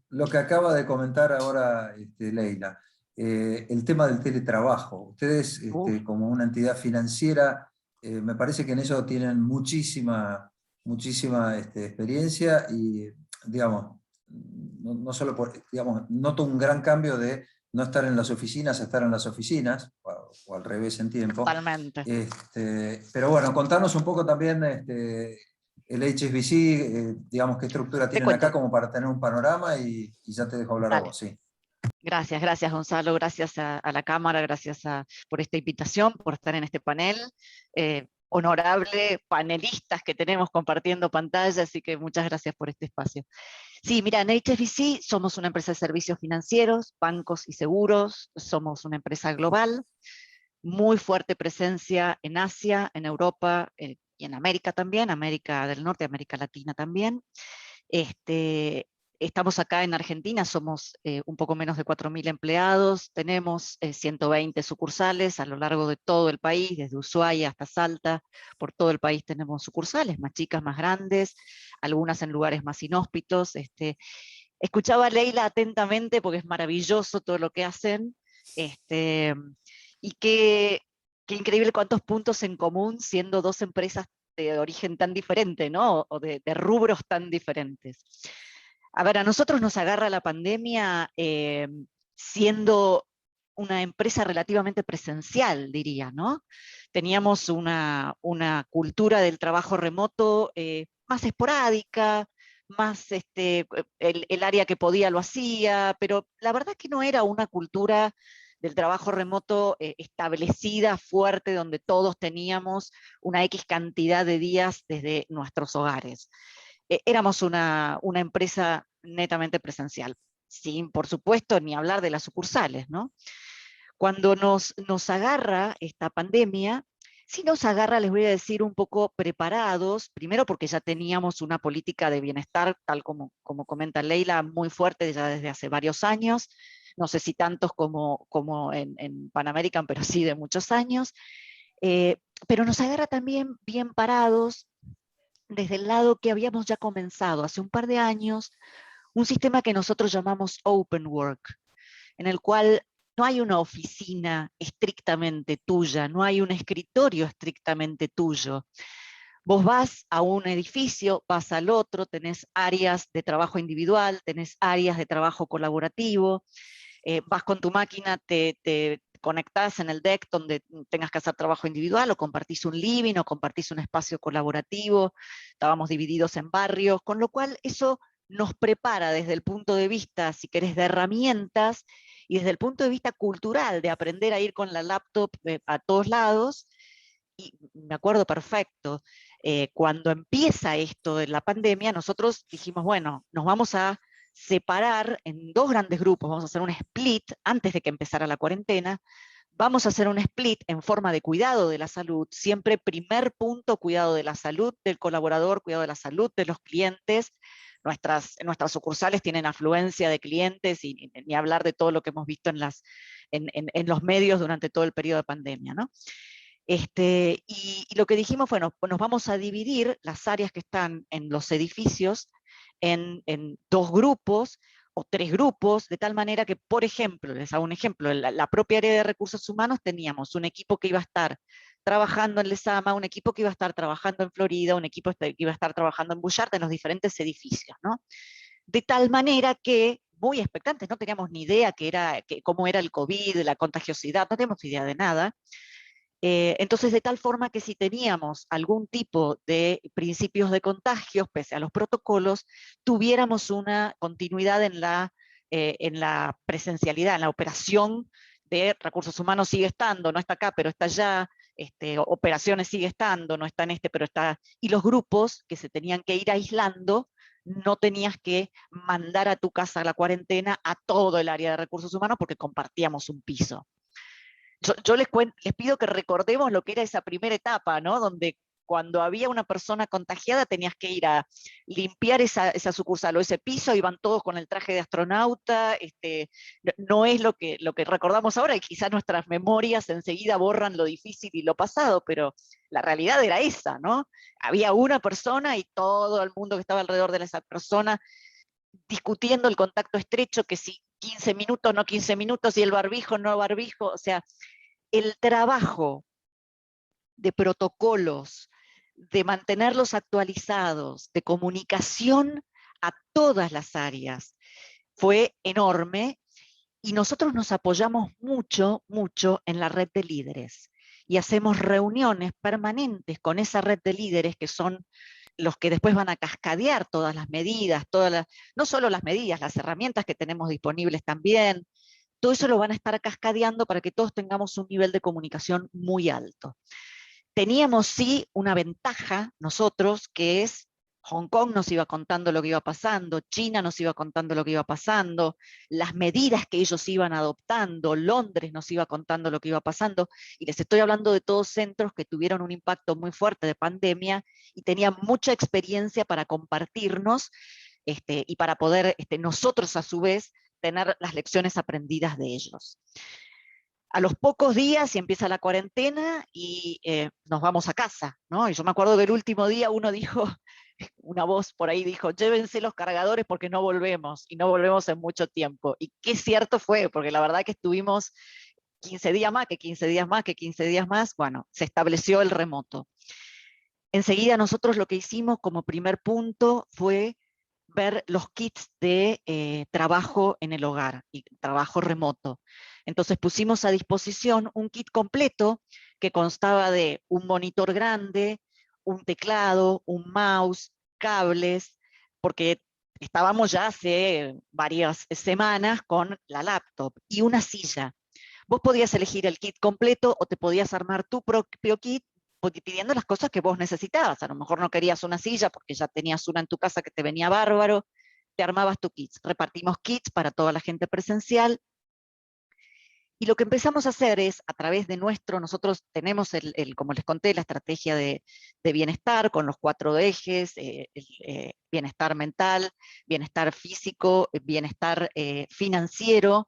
lo que acaba de comentar ahora Leila, el tema del teletrabajo. Ustedes, como una entidad financiera, me parece que en eso tienen muchísima experiencia, y, digamos, no solo digamos, noto un gran cambio de no estar en las oficinas a estar en las oficinas, o al revés en tiempo. Totalmente. Pero bueno, contanos un poco también el HSBC, digamos, qué estructura tienen acá, como para tener un panorama, y ya te dejo hablar a vos. Sí. Gracias Gonzalo, gracias a la Cámara, gracias por esta invitación, por estar en este panel. Honorable panelistas que tenemos compartiendo pantalla, así que muchas gracias por este espacio. Sí, mira, en HSBC somos una empresa de servicios financieros, bancos y seguros, somos una empresa global, muy fuerte presencia en Asia, en Europa y en América también, América del Norte, América Latina también. Estamos acá en Argentina, somos un poco menos de 4.000 empleados, tenemos 120 sucursales a lo largo de todo el país, desde Ushuaia hasta Salta, por todo el país tenemos sucursales, más chicas, más grandes, algunas en lugares más inhóspitos. Escuchaba a Leila atentamente porque es maravilloso todo lo que hacen, y qué increíble cuántos puntos en común siendo dos empresas de origen tan diferente, ¿no? O de rubros tan diferentes. A ver, a nosotros nos agarra la pandemia siendo una empresa relativamente presencial, diría, ¿no? Teníamos una cultura del trabajo remoto más esporádica, más el área que podía lo hacía, pero la verdad que no era una cultura del trabajo remoto establecida, fuerte, donde todos teníamos una X cantidad de días desde nuestros hogares. Éramos una empresa netamente presencial, sin, por supuesto, ni hablar de las sucursales, ¿no? Cuando nos agarra esta pandemia, sí nos agarra, les voy a decir, un poco preparados, primero porque ya teníamos una política de bienestar, tal como comenta Leila, muy fuerte ya desde hace varios años, no sé si tantos como en Pan American, pero sí de muchos años, pero nos agarra también bien parados, desde el lado que habíamos ya comenzado hace un par de años, un sistema que nosotros llamamos Open Work, en el cual no hay una oficina estrictamente tuya, no hay un escritorio estrictamente tuyo. Vos vas a un edificio, vas al otro, tenés áreas de trabajo individual, tenés áreas de trabajo colaborativo, vas con tu máquina, te conectás en el deck donde tengas que hacer trabajo individual, o compartís un living, o compartís un espacio colaborativo, estábamos divididos en barrios, con lo cual eso nos prepara desde el punto de vista, si querés, de herramientas, y desde el punto de vista cultural, de aprender a ir con la laptop a todos lados. Y me acuerdo perfecto, cuando empieza esto de la pandemia, nosotros dijimos, bueno, nos vamos a separar en dos grandes grupos, vamos a hacer un split antes de que empezara la cuarentena, vamos a hacer un split en forma de cuidado de la salud, siempre primer punto, cuidado de la salud del colaborador, cuidado de la salud de los clientes. Nuestras sucursales tienen afluencia de clientes, y ni hablar de todo lo que hemos visto en los medios durante todo el periodo de pandemia, ¿no? Y lo que dijimos, bueno, pues nos vamos a dividir las áreas que están en los edificios en 2 grupos o 3 grupos, de tal manera que, por ejemplo, les hago un ejemplo, en la propia área de recursos humanos teníamos un equipo que iba a estar trabajando en Lezama, un equipo que iba a estar trabajando en Florida, un equipo que iba a estar trabajando en Bullard, en los diferentes edificios, ¿no? De tal manera que, muy expectantes, no teníamos ni idea cómo era el COVID, la contagiosidad, no teníamos idea de nada. Entonces, de tal forma que si teníamos algún tipo de principios de contagios, pese a los protocolos, tuviéramos una continuidad en la presencialidad, en la operación de recursos humanos sigue estando, no está acá, pero está allá, operaciones sigue estando, no está en pero está, y los grupos que se tenían que ir aislando, no tenías que mandar a tu casa a la cuarentena a todo el área de recursos humanos porque compartíamos un piso. Yo les pido que recordemos lo que era esa primera etapa, ¿no? Donde cuando había una persona contagiada tenías que ir a limpiar esa sucursal o ese piso, iban todos con el traje de astronauta, no es lo que recordamos ahora, y quizás nuestras memorias enseguida borran lo difícil y lo pasado, pero la realidad era esa, ¿no? Había una persona y todo el mundo que estaba alrededor de esa persona discutiendo el contacto estrecho, que si 15 minutos, no 15 minutos, y el barbijo, no barbijo, o sea, el trabajo de protocolos, de mantenerlos actualizados, de comunicación a todas las áreas, fue enorme, y nosotros nos apoyamos mucho, mucho en la red de líderes, y hacemos reuniones permanentes con esa red de líderes que son los que después van a cascadear todas las medidas, no solo las medidas, las herramientas que tenemos disponibles también, todo eso lo van a estar cascadeando para que todos tengamos un nivel de comunicación muy alto. Teníamos sí una ventaja nosotros, que es Hong Kong nos iba contando lo que iba pasando, China nos iba contando lo que iba pasando, las medidas que ellos iban adoptando, Londres nos iba contando lo que iba pasando, y les estoy hablando de todos centros que tuvieron un impacto muy fuerte de pandemia y tenían mucha experiencia para compartirnos y para poder nosotros a su vez tener las lecciones aprendidas de ellos. A los pocos días y empieza la cuarentena y nos vamos a casa, ¿no? Y yo me acuerdo que el último día uno dijo, una voz por ahí dijo, llévense los cargadores porque no volvemos, y no volvemos en mucho tiempo. Y qué cierto fue, porque la verdad que estuvimos 15 días más, que 15 días más, que 15 días más, bueno, se estableció el remoto. Enseguida nosotros lo que hicimos como primer punto fue ver los kits de trabajo en el hogar y trabajo remoto. Entonces pusimos a disposición un kit completo que constaba de un monitor grande, un teclado, un mouse, cables, porque estábamos ya hace varias semanas con la laptop y una silla. Vos podías elegir el kit completo o te podías armar tu propio kit pidiendo las cosas que vos necesitabas. A lo mejor no querías una silla porque ya tenías una en tu casa que te venía bárbaro, te armabas tu kit. Repartimos kits para toda la gente presencial. Y lo que empezamos a hacer es, a través de nosotros tenemos, como les conté, la estrategia de bienestar con los 4 ejes, bienestar mental, bienestar físico, bienestar financiero,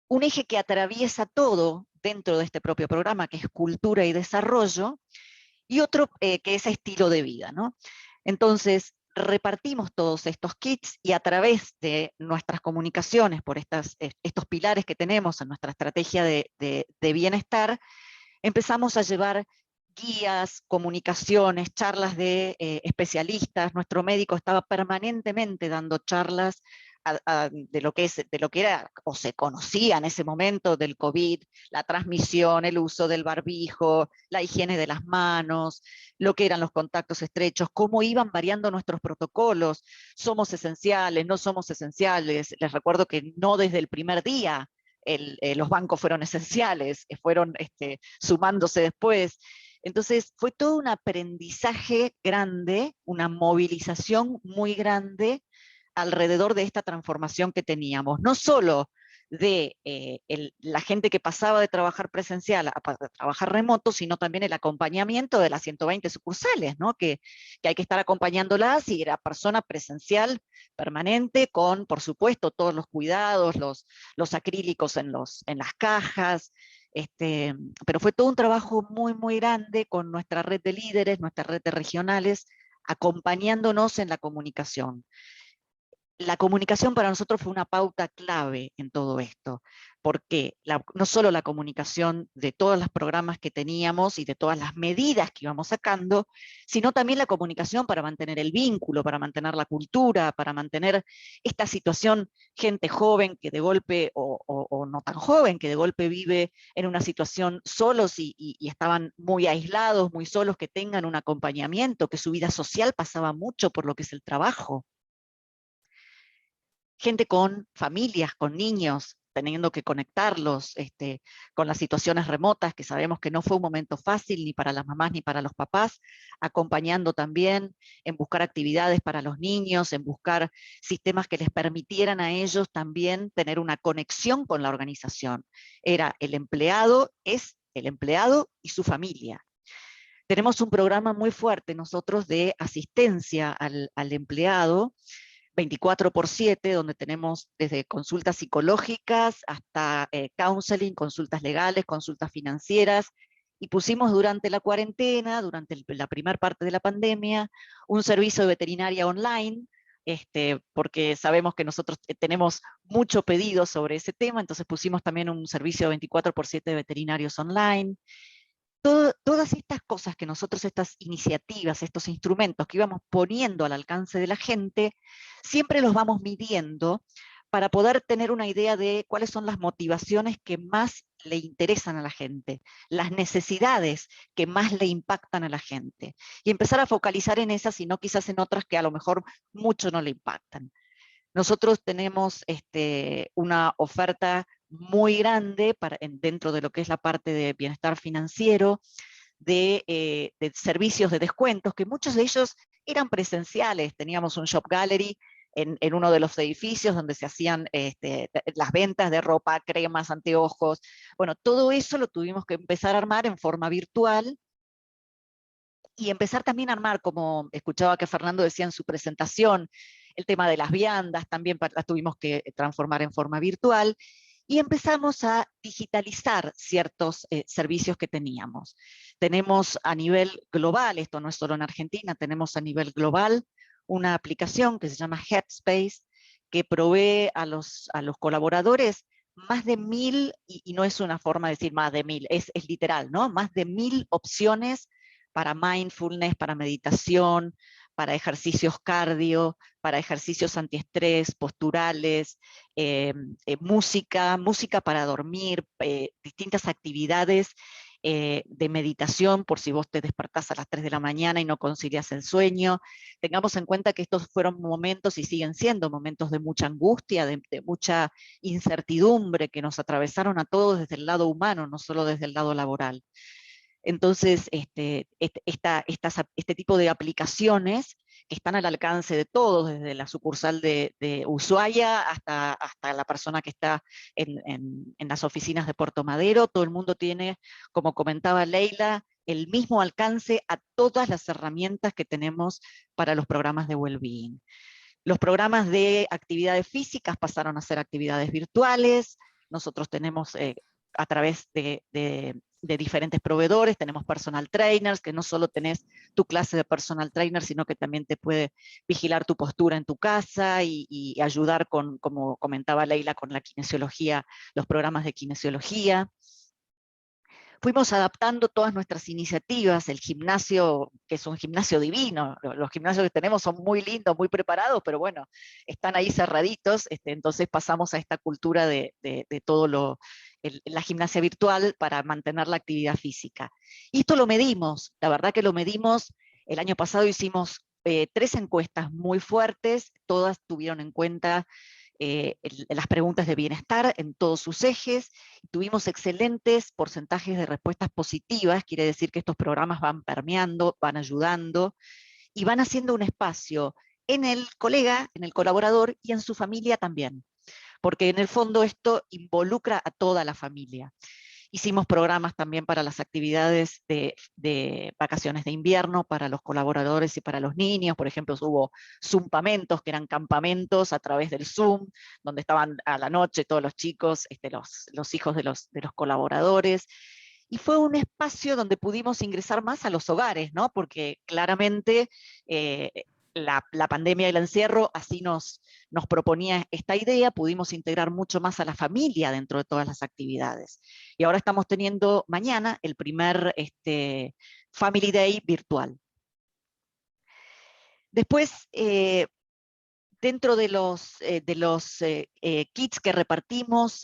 un eje que atraviesa todo dentro de este propio programa, que es cultura y desarrollo, y otro que es estilo de vida, ¿no? Entonces, repartimos todos estos kits y a través de nuestras comunicaciones por estos pilares que tenemos en nuestra estrategia de bienestar, empezamos a llevar guías, comunicaciones, charlas de especialistas. Nuestro médico estaba permanentemente dando charlas de lo que era o se conocía en ese momento del COVID, la transmisión, el uso del barbijo, la higiene de las manos, lo que eran los contactos estrechos, cómo iban variando nuestros protocolos, somos esenciales, no somos esenciales. Les recuerdo que no desde el primer día los bancos fueron esenciales, fueron sumándose después. Entonces fue todo un aprendizaje grande, una movilización muy grande alrededor de esta transformación que teníamos, no solo de la gente que pasaba de trabajar presencial a trabajar remoto, sino también el acompañamiento de las 120 sucursales, ¿no? que hay que estar acompañándolas, y era persona presencial permanente con, por supuesto, todos los cuidados, los acrílicos en las cajas, pero fue todo un trabajo muy, muy grande con nuestra red de líderes, nuestra red de regionales, acompañándonos en la comunicación. La comunicación para nosotros fue una pauta clave en todo esto, porque no solo la comunicación de todos los programas que teníamos y de todas las medidas que íbamos sacando, sino también la comunicación para mantener el vínculo, para mantener la cultura, para mantener esta situación, gente joven que de golpe, o no tan joven, que de golpe vive en una situación solos y estaban muy aislados, muy solos, que tengan un acompañamiento, que su vida social pasaba mucho por lo que es el trabajo. Gente con familias, con niños, teniendo que conectarlos con las situaciones remotas, que sabemos que no fue un momento fácil ni para las mamás ni para los papás, acompañando también en buscar actividades para los niños, en buscar sistemas que les permitieran a ellos también tener una conexión con la organización. Era el empleado, es el empleado y su familia. Tenemos un programa muy fuerte nosotros de asistencia al empleado, 24/7, donde tenemos desde consultas psicológicas hasta counseling, consultas legales, consultas financieras, y pusimos durante la cuarentena, durante la primera parte de la pandemia, un servicio de veterinaria online, porque sabemos que nosotros tenemos mucho pedido sobre ese tema, entonces pusimos también un servicio 24/7 de veterinarios online. Todas estas cosas que nosotros, estas iniciativas, estos instrumentos que íbamos poniendo al alcance de la gente, siempre los vamos midiendo para poder tener una idea de cuáles son las motivaciones que más le interesan a la gente, las necesidades que más le impactan a la gente, y empezar a focalizar en esas y no quizás en otras que a lo mejor mucho no le impactan. Nosotros tenemos una oferta muy grande dentro de lo que es la parte de bienestar financiero, de servicios de descuentos, que muchos de ellos eran presenciales. Teníamos un shop gallery en uno de los edificios donde se hacían las ventas de ropa, cremas, anteojos. Bueno, todo eso lo tuvimos que empezar a armar en forma virtual, y empezar también a armar, como escuchaba que Fernando decía en su presentación, el tema de las viandas, también las tuvimos que transformar en forma virtual, y empezamos a digitalizar ciertos servicios que teníamos. Tenemos a nivel global, esto no es solo en Argentina, tenemos a nivel global una aplicación que se llama Headspace, que provee a los colaboradores más de 1000, y no es una forma de decir más de 1000, es literal, ¿no? Más de 1000 opciones para mindfulness, para meditación, para ejercicios cardio, para ejercicios antiestrés, posturales, música para dormir, distintas actividades de meditación por si vos te despertás a las 3 de la mañana y no concilias el sueño. Tengamos en cuenta que estos fueron momentos y siguen siendo momentos de mucha angustia, de mucha incertidumbre que nos atravesaron a todos desde el lado humano, no solo desde el lado laboral. Entonces, este tipo de aplicaciones que están al alcance de todos, desde la sucursal de Ushuaia hasta la persona que está en las oficinas de Puerto Madero, todo el mundo tiene, como comentaba Leila, el mismo alcance a todas las herramientas que tenemos para los programas de well-being. Los programas de actividades físicas pasaron a ser actividades virtuales. Nosotros tenemos a través de diferentes proveedores, tenemos personal trainers, que no solo tenés tu clase de personal trainer, sino que también te puede vigilar tu postura en tu casa y ayudar con, como comentaba Leila, con la kinesiología, los programas de kinesiología. Fuimos adaptando todas nuestras iniciativas, el gimnasio, que es un gimnasio divino, los gimnasios que tenemos son muy lindos, muy preparados, pero bueno, están ahí cerraditos, entonces pasamos a esta cultura de todo la gimnasia virtual para mantener la actividad física. Y esto lo medimos, la verdad que lo medimos. El año pasado hicimos 3 encuestas muy fuertes, todas tuvieron en cuenta las preguntas de bienestar en todos sus ejes. Tuvimos excelentes porcentajes de respuestas positivas, quiere decir que estos programas van permeando, van ayudando y van haciendo un espacio en el colega, en el colaborador y en su familia también, porque en el fondo esto involucra a toda la familia. Hicimos programas también para las actividades de vacaciones de invierno, para los colaboradores y para los niños. Por ejemplo, hubo Zoompamentos, que eran campamentos a través del Zoom, donde estaban a la noche todos los chicos, los hijos de los colaboradores. y fue un espacio donde pudimos ingresar más a los hogares, ¿no? Porque claramente la pandemia y el encierro así nos proponía esta idea, pudimos integrar mucho más a la familia dentro de todas las actividades. Y ahora estamos teniendo mañana el primer Family Day virtual. Después, dentro de los kits que repartimos,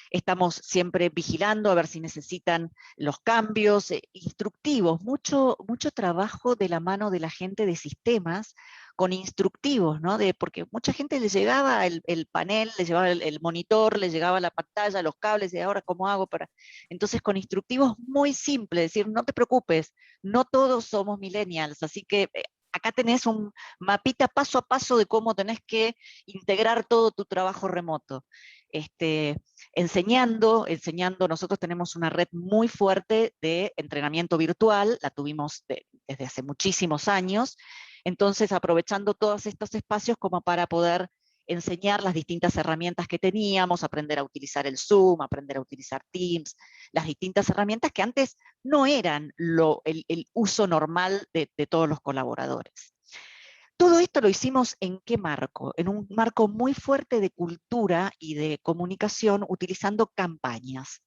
estamos siempre vigilando a ver si necesitan los cambios, instructivos, mucho trabajo de la mano de la gente de sistemas, con instructivos, ¿no? Porque mucha gente le llegaba el panel, le llevaba el monitor, le llegaba la pantalla, los cables, y ahora ¿cómo hago para...? Entonces con instructivos muy simples, decir, no te preocupes, no todos somos millennials, así que acá tenés un mapita paso a paso de cómo tenés que integrar todo tu trabajo remoto. Enseñando, nosotros tenemos una red muy fuerte de entrenamiento virtual, la tuvimos desde hace muchísimos años, entonces aprovechando todos estos espacios como para poder enseñar las distintas herramientas que teníamos, aprender a utilizar el Zoom, aprender a utilizar Teams, las distintas herramientas que antes no eran el uso normal de todos los colaboradores. Todo esto lo hicimos ¿en qué marco? En un marco muy fuerte de cultura y de comunicación utilizando campañas.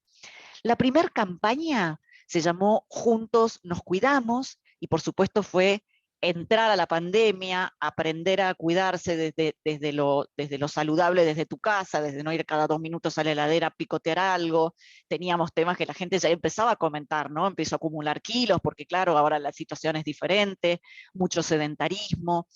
La primera campaña se llamó Juntos nos cuidamos y por supuesto fue entrar a la pandemia, aprender a cuidarse desde lo saludable, desde tu casa, desde no ir cada 2 minutos a la heladera a picotear algo. Teníamos temas que la gente ya empezaba a comentar, ¿no? Empezó a acumular kilos, porque claro, ahora la situación es diferente, mucho sedentarismo.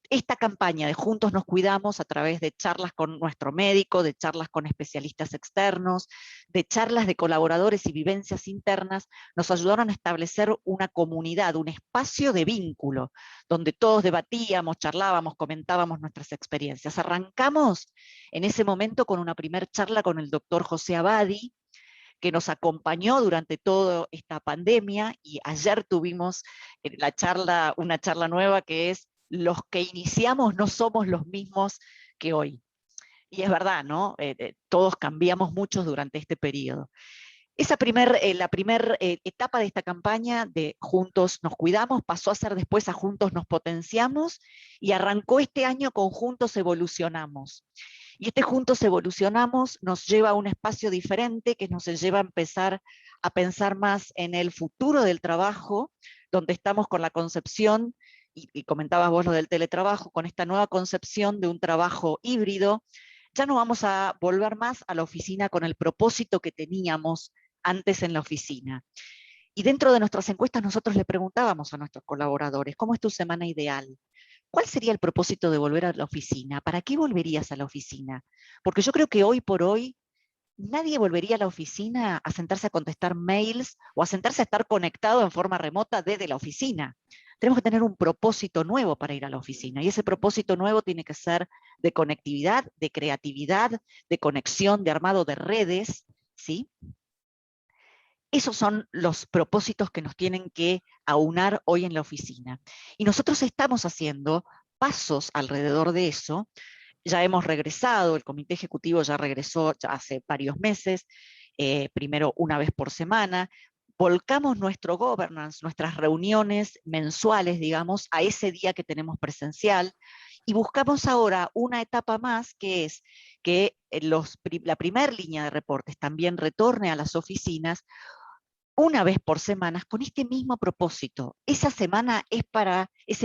Esta campaña de Juntos nos cuidamos a través de charlas con nuestro médico, de charlas con especialistas externos, de charlas de colaboradores y vivencias internas, nos ayudaron a establecer una comunidad, un espacio de vínculo, donde todos debatíamos, charlábamos, comentábamos nuestras experiencias. Arrancamos en ese momento con una primera charla con el doctor José Abadi, que nos acompañó durante toda esta pandemia, y ayer tuvimos una charla nueva que es los que iniciamos no somos los mismos que hoy. Y es verdad, ¿no? Todos cambiamos mucho durante este periodo. La primera etapa de esta campaña de Juntos nos cuidamos pasó a ser después a Juntos nos potenciamos, y arrancó este año con Juntos evolucionamos. Y este Juntos evolucionamos nos lleva a un espacio diferente que nos lleva a empezar a pensar más en el futuro del trabajo, donde estamos con la concepción, y comentabas vos lo del teletrabajo, con esta nueva concepción de un trabajo híbrido. Ya no vamos a volver más a la oficina con el propósito que teníamos antes en la oficina. Y dentro de nuestras encuestas nosotros le preguntábamos a nuestros colaboradores, ¿cómo es tu semana ideal? ¿Cuál sería el propósito de volver a la oficina? ¿Para qué volverías a la oficina? Porque yo creo que hoy por hoy nadie volvería a la oficina a sentarse a contestar mails o a sentarse a estar conectado en forma remota desde la oficina. Tenemos que tener un propósito nuevo para ir a la oficina, y ese propósito nuevo tiene que ser de conectividad, de creatividad, de conexión, de armado de redes, ¿sí? Esos son los propósitos que nos tienen que aunar hoy en la oficina. Y nosotros estamos haciendo pasos alrededor de eso. Ya hemos regresado, el comité ejecutivo ya regresó ya hace varios meses, primero una vez por semana. Volcamos nuestro governance, nuestras reuniones mensuales, digamos, a ese día que tenemos presencial, y buscamos ahora una etapa más, que es que la primera línea de reportes también retorne a las oficinas una vez por semana con este mismo propósito. Ese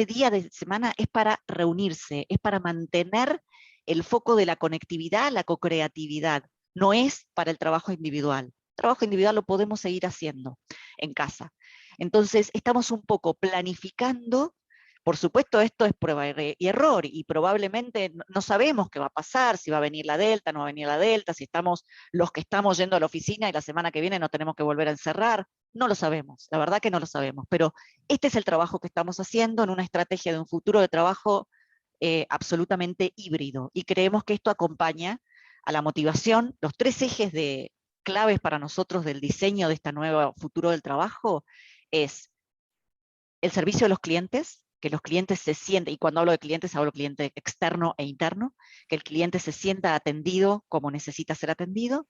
día de semana es para reunirse, es para mantener el foco de la conectividad, la co-creatividad, no es para el trabajo individual. El trabajo individual lo podemos seguir haciendo en casa. Entonces, estamos un poco planificando. Por supuesto, esto es prueba y error, y probablemente no sabemos qué va a pasar, si va a venir la Delta, no va a venir la Delta, si estamos los que estamos yendo a la oficina y la semana que viene no tenemos que volver a encerrar. No lo sabemos, la verdad que no lo sabemos, pero este es el trabajo que estamos haciendo en una estrategia de un futuro de trabajo absolutamente híbrido, y creemos que esto acompaña a la motivación. Los 3 ejes claves para nosotros del diseño de este nuevo futuro del trabajo es el servicio a los clientes, que los clientes se sientan, y cuando hablo de clientes hablo de cliente externo e interno, que el cliente se sienta atendido como necesita ser atendido.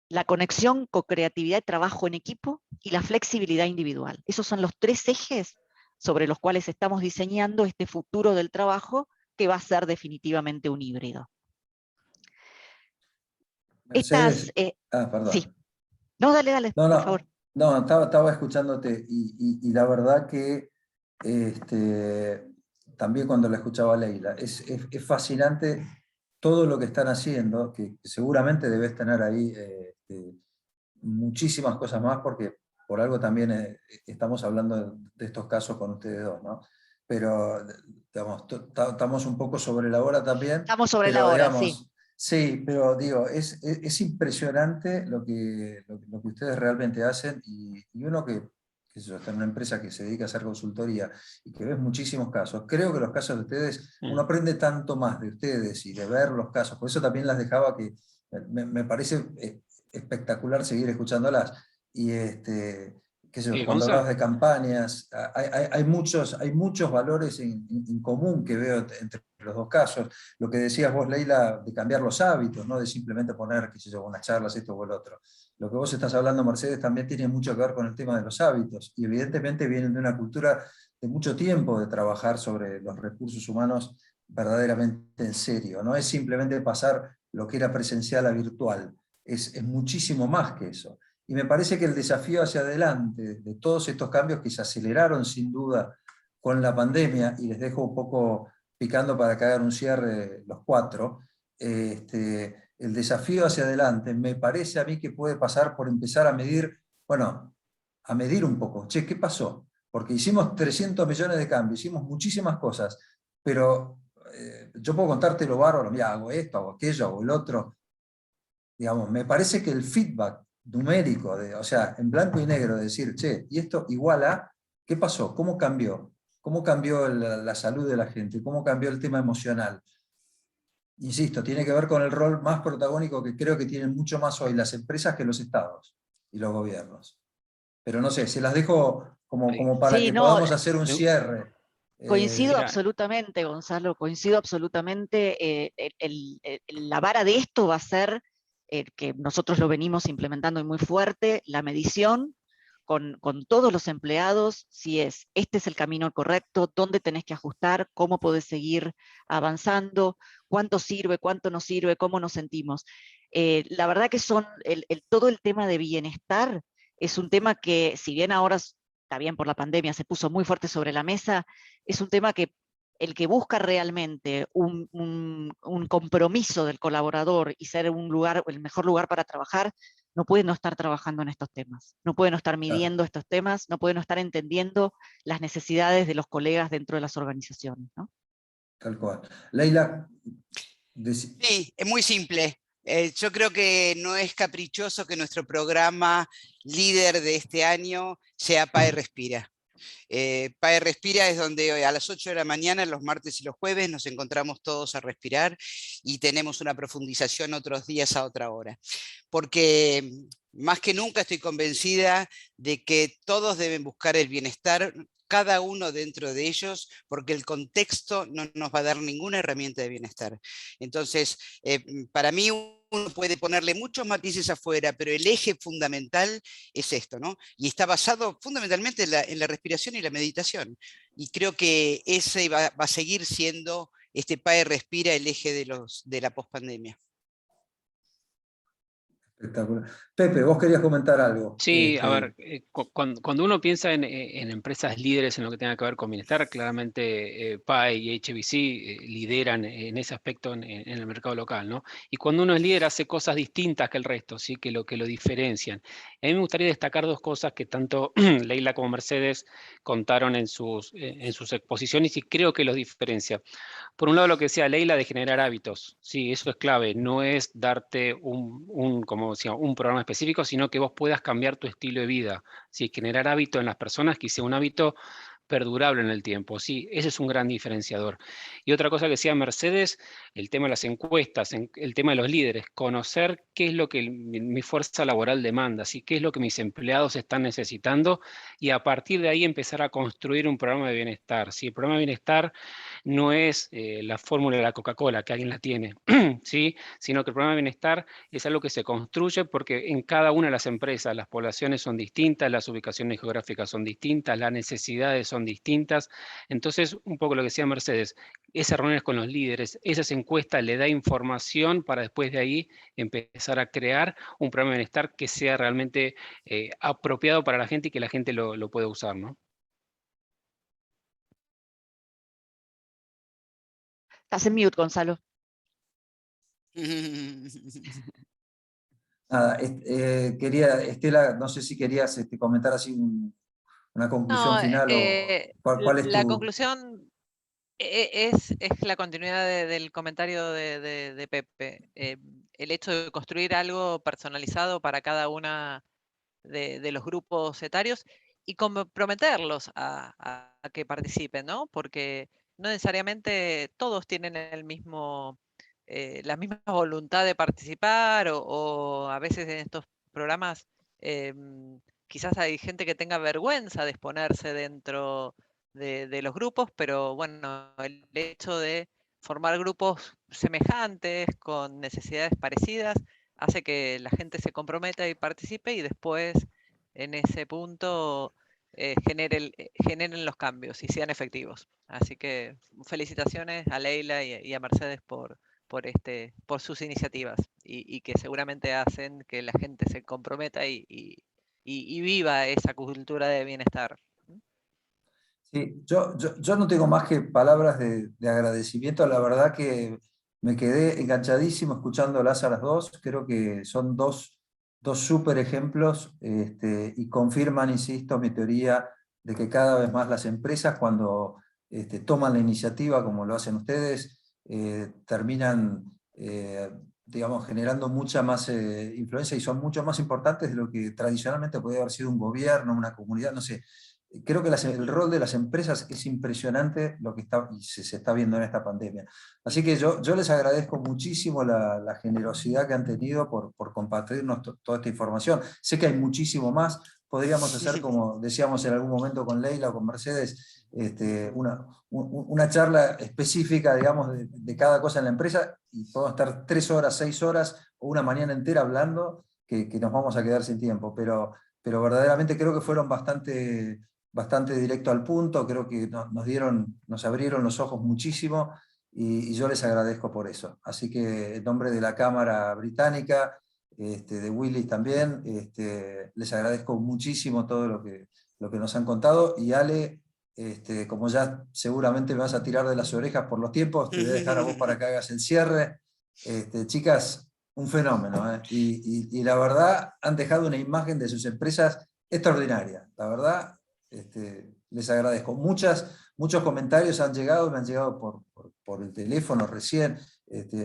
la conexión, co-creatividad y trabajo en equipo y la flexibilidad individual. Esos son los 3 ejes sobre los cuales estamos diseñando este futuro del trabajo que va a ser definitivamente un híbrido. Mercedes, Sí. perdón. No, dale, No, por favor. no, estaba escuchándote y la verdad que también cuando la escuchaba a Leila, es fascinante todo lo que están haciendo, que seguramente debes tener ahí muchísimas cosas más, porque por algo también estamos hablando de estos casos con ustedes dos, ¿no? Pero digamos, estamos un poco sobre la hora también. Estamos sobre pero, la hora, digamos, sí. Sí, pero digo, es impresionante lo que ustedes realmente hacen y uno que está en una empresa que se dedica a hacer consultoría y que ves muchísimos casos. Creo que los casos de ustedes, uno aprende tanto más de ustedes y de ver los casos. Por eso también las dejaba, que me parece espectacular seguir escuchándolas. Y qué sé yo, cuando Gonza, hablabas de campañas, hay muchos valores en común que veo entre los dos casos. Lo que decías vos, Leila, de cambiar los hábitos, no de simplemente poner, qué sé yo, unas charlas, esto o el otro. Lo que vos estás hablando, Mercedes, también tiene mucho que ver con el tema de los hábitos, y evidentemente vienen de una cultura de mucho tiempo de trabajar sobre los recursos humanos verdaderamente en serio. No es simplemente pasar lo que era presencial a virtual, es muchísimo más que eso. Y me parece que el desafío hacia adelante de todos estos cambios que se aceleraron sin duda con la pandemia, y les dejo un poco picando para que hagan un cierre los 4, el desafío hacia adelante me parece a mí que puede pasar por empezar a medir, bueno, a medir un poco, che, ¿qué pasó? Porque hicimos 300 millones de cambios, hicimos muchísimas cosas, pero yo puedo contarte lo bárbaro, mira, hago esto, hago aquello, hago el otro. Digamos, me parece que el feedback numérico, o sea, en blanco y negro, de decir, che, y esto igual a, ¿qué pasó? ¿Cómo cambió? ¿Cómo cambió la salud de la gente? ¿Cómo cambió el tema emocional? Insisto, tiene que ver con el rol más protagónico que creo que tienen mucho más hoy las empresas que los estados y los gobiernos. Pero no sé, se las dejo como para Sí, que no, podamos hacer un cierre. coincido Mira, absolutamente, Gonzalo, coincido absolutamente. La vara de esto va a ser, que nosotros lo venimos implementando y muy fuerte, la medición con todos los empleados, si este es el camino correcto, dónde tenés que ajustar, cómo podés seguir avanzando, cuánto sirve, cuánto no sirve, cómo nos sentimos. La verdad que todo el tema de bienestar es un tema que, si bien ahora está bien por la pandemia, se puso muy fuerte sobre la mesa, es un tema que el que busca realmente un compromiso del colaborador y ser el mejor lugar para trabajar, no puede no estar trabajando en estos temas, no puede no estar midiendo estos temas, no puede no estar entendiendo las necesidades de los colegas dentro de las organizaciones, ¿no? Tal cual. Leila, Sí, es muy simple. Yo creo que no es caprichoso que nuestro programa líder de este año sea PAE Respira. PAE Respira es donde a las 8 de la mañana, los martes y los jueves, nos encontramos todos a respirar y tenemos una profundización otros días a otra hora. Porque más que nunca estoy convencida de que todos deben buscar el bienestar, cada uno dentro de ellos, porque el contexto no nos va a dar ninguna herramienta de bienestar. Entonces, para mí uno puede ponerle muchos matices afuera, pero el eje fundamental es esto, ¿no? Y está basado fundamentalmente en la respiración y la meditación. Y creo que ese va a seguir siendo este PAE Respira el eje de la pospandemia. espectacular. Pepe, vos querías comentar algo. sí, a ver, cuando uno piensa en empresas líderes en lo que tenga que ver con bienestar, claramente PAE y HBC lideran en ese aspecto en el mercado local, ¿no? Y cuando uno es líder hace cosas distintas que el resto, ¿sí? Que lo diferencian. A mí me gustaría destacar 2 cosas que tanto Leila como Mercedes contaron en sus exposiciones y creo que los diferencia. Por un lado, lo que decía Leila de generar hábitos. Sí, eso es clave. No es darte como decía, un programa específico, sino que vos puedas cambiar tu estilo de vida. Sí, generar hábito en las personas, que sea un hábito perdurable en el tiempo. Sí, ese es un gran diferenciador. Y otra cosa que decía Mercedes, el tema de las encuestas, el tema de los líderes, conocer qué es lo que mi fuerza laboral demanda, ¿sí? Qué es lo que mis empleados están necesitando, y a partir de ahí empezar a construir un programa de bienestar. ¿Sí? El programa de bienestar no es la fórmula de la Coca-Cola, que alguien la tiene, ¿sí? Sino que el programa de bienestar es algo que se construye porque en cada una de las empresas las poblaciones son distintas, las ubicaciones geográficas son distintas, las necesidades son distintas. Entonces, un poco lo que decía Mercedes, esas reuniones con los líderes, esas encuestas le da información para después de ahí empezar a crear un programa de bienestar que sea realmente apropiado para la gente y que la gente lo pueda usar, ¿no? Estás en mute, Gonzalo. Nada, quería, Estela, no sé si querías comentar así una conclusión No, final o cuál es la tu... conclusión es la continuidad del comentario de Pepe. El hecho de construir algo personalizado para cada una de los grupos etarios y comprometerlos a que participen, ¿no? Porque no necesariamente todos tienen el mismo, la misma voluntad de participar o a veces en estos programas quizás hay gente que tenga vergüenza de exponerse dentro de los grupos, pero bueno, el hecho de formar grupos semejantes, con necesidades parecidas, hace que la gente se comprometa y participe y después en ese punto generen los cambios y sean efectivos. Así que felicitaciones a Leila y a Mercedes por sus iniciativas y que seguramente hacen que la gente se comprometa y viva esa cultura de bienestar. Sí, yo no tengo más que palabras de agradecimiento. La verdad que me quedé enganchadísimo escuchándolas a las dos. Creo que son dos súper ejemplos y confirman, insisto, mi teoría de que cada vez más las empresas, cuando toman la iniciativa, como lo hacen ustedes, terminan, digamos, generando mucha más influencia y son mucho más importantes de lo que tradicionalmente podría haber sido un gobierno, una comunidad, no sé. Creo que el rol de las empresas es impresionante lo que se está viendo en esta pandemia. Así que yo les agradezco muchísimo la generosidad que han tenido por compartirnos toda esta información. Sé que hay muchísimo más. Podríamos hacer, como decíamos en algún momento con Leila o con Mercedes, una charla específica, digamos, de cada cosa en la empresa, y podemos estar 3 horas, 6 horas o una mañana entera hablando, que nos vamos a quedar sin tiempo. Pero verdaderamente creo que fueron bastante directo al punto. Creo que nos abrieron los ojos muchísimo y yo les agradezco por eso. Así que en nombre de la Cámara Británica, de Willis también, les agradezco muchísimo todo lo que nos han contado. Y Ale, como ya seguramente me vas a tirar de las orejas por los tiempos, te voy a dejar a vos para que hagas el cierre. Chicas, un fenómeno, ¿eh? Y la verdad han dejado una imagen de sus empresas extraordinaria. La verdad, les agradezco. Muchos comentarios han llegado, me han llegado por el teléfono recién,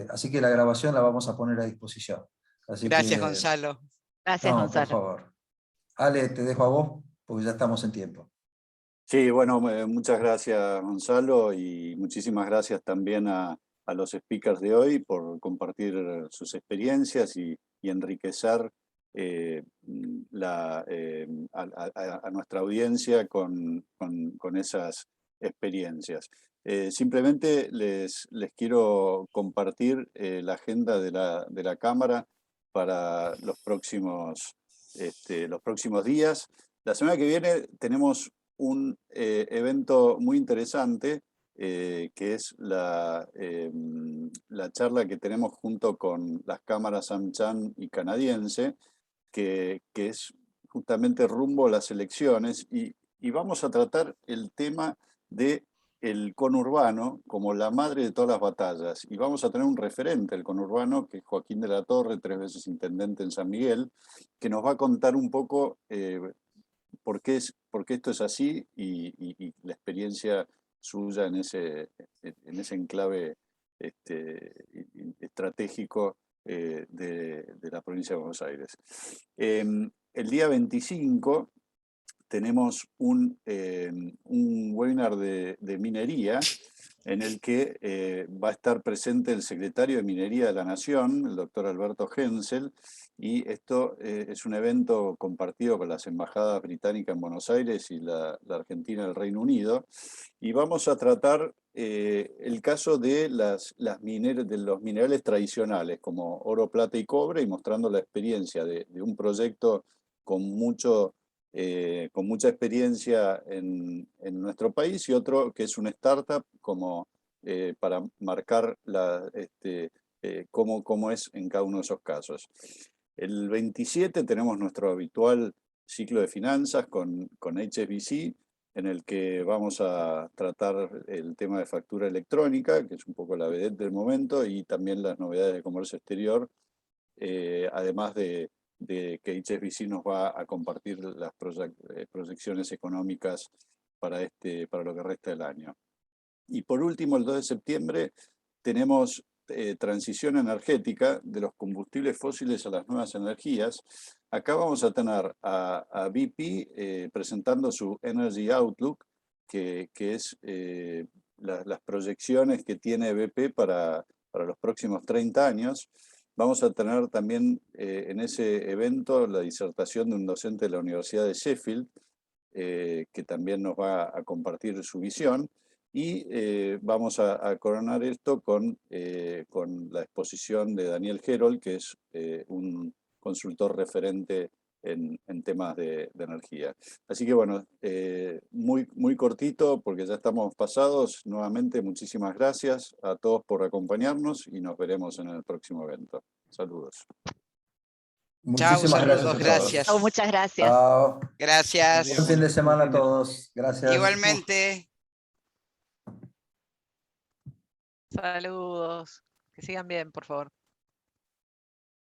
así que la grabación la vamos a poner a disposición. Así Gracias, que, Gonzalo. Gracias, no, por Gonzalo. favor. Ale, te dejo a vos, porque ya estamos en tiempo. Sí, bueno, muchas gracias, Gonzalo, y muchísimas gracias también a los speakers de hoy por compartir sus experiencias y enriquecer a nuestra audiencia con esas experiencias. Simplemente les quiero compartir la agenda de la Cámara para los próximos días. La semana que viene tenemos un evento muy interesante, que es la charla que tenemos junto con las cámaras AmCham y canadiense, que es justamente rumbo a las elecciones, y vamos a tratar el tema de el conurbano como la madre de todas las batallas. Y vamos a tener un referente del conurbano, que es Joaquín de la Torre, 3 veces intendente en San Miguel, que nos va a contar un poco por qué esto es así y la experiencia suya en ese enclave estratégico de la provincia de Buenos Aires. El día 25 tenemos un webinar de minería en el que va a estar presente el secretario de Minería de la Nación, el doctor Alberto Hensel, y esto es un evento compartido con las embajadas británicas en Buenos Aires y la Argentina y el Reino Unido, y vamos a tratar el caso de los minerales tradicionales, como oro, plata y cobre, y mostrando la experiencia de un proyecto con mucha experiencia en nuestro país, y otro que es una startup como para marcar cómo es en cada uno de esos casos. El 27 tenemos nuestro habitual ciclo de finanzas con HSBC, en el que vamos a tratar el tema de factura electrónica, que es un poco la vedette del momento, y también las novedades de comercio exterior, además de que HSBC nos va a compartir las proyecciones económicas para lo que resta del año. Y por último, el 2 de septiembre, tenemos transición energética de los combustibles fósiles a las nuevas energías. Acá vamos a tener a BP presentando su Energy Outlook, que es las proyecciones que tiene BP para los próximos 30 años. Vamos a tener también en ese evento la disertación de un docente de la Universidad de Sheffield, que también nos va a compartir su visión. Y vamos a coronar esto con la exposición de Daniel Herold, que es un consultor referente en temas de energía. Así que bueno, muy cortito porque ya estamos pasados. Nuevamente, muchísimas gracias a todos por acompañarnos y nos veremos en el próximo evento. Saludos. Muchísimas Chao, saludos, gracias a todos. gracias. Oh, muchas gracias. Chao. Gracias. Buen fin de semana a todos. Gracias. Igualmente. Saludos. Que sigan bien, por favor.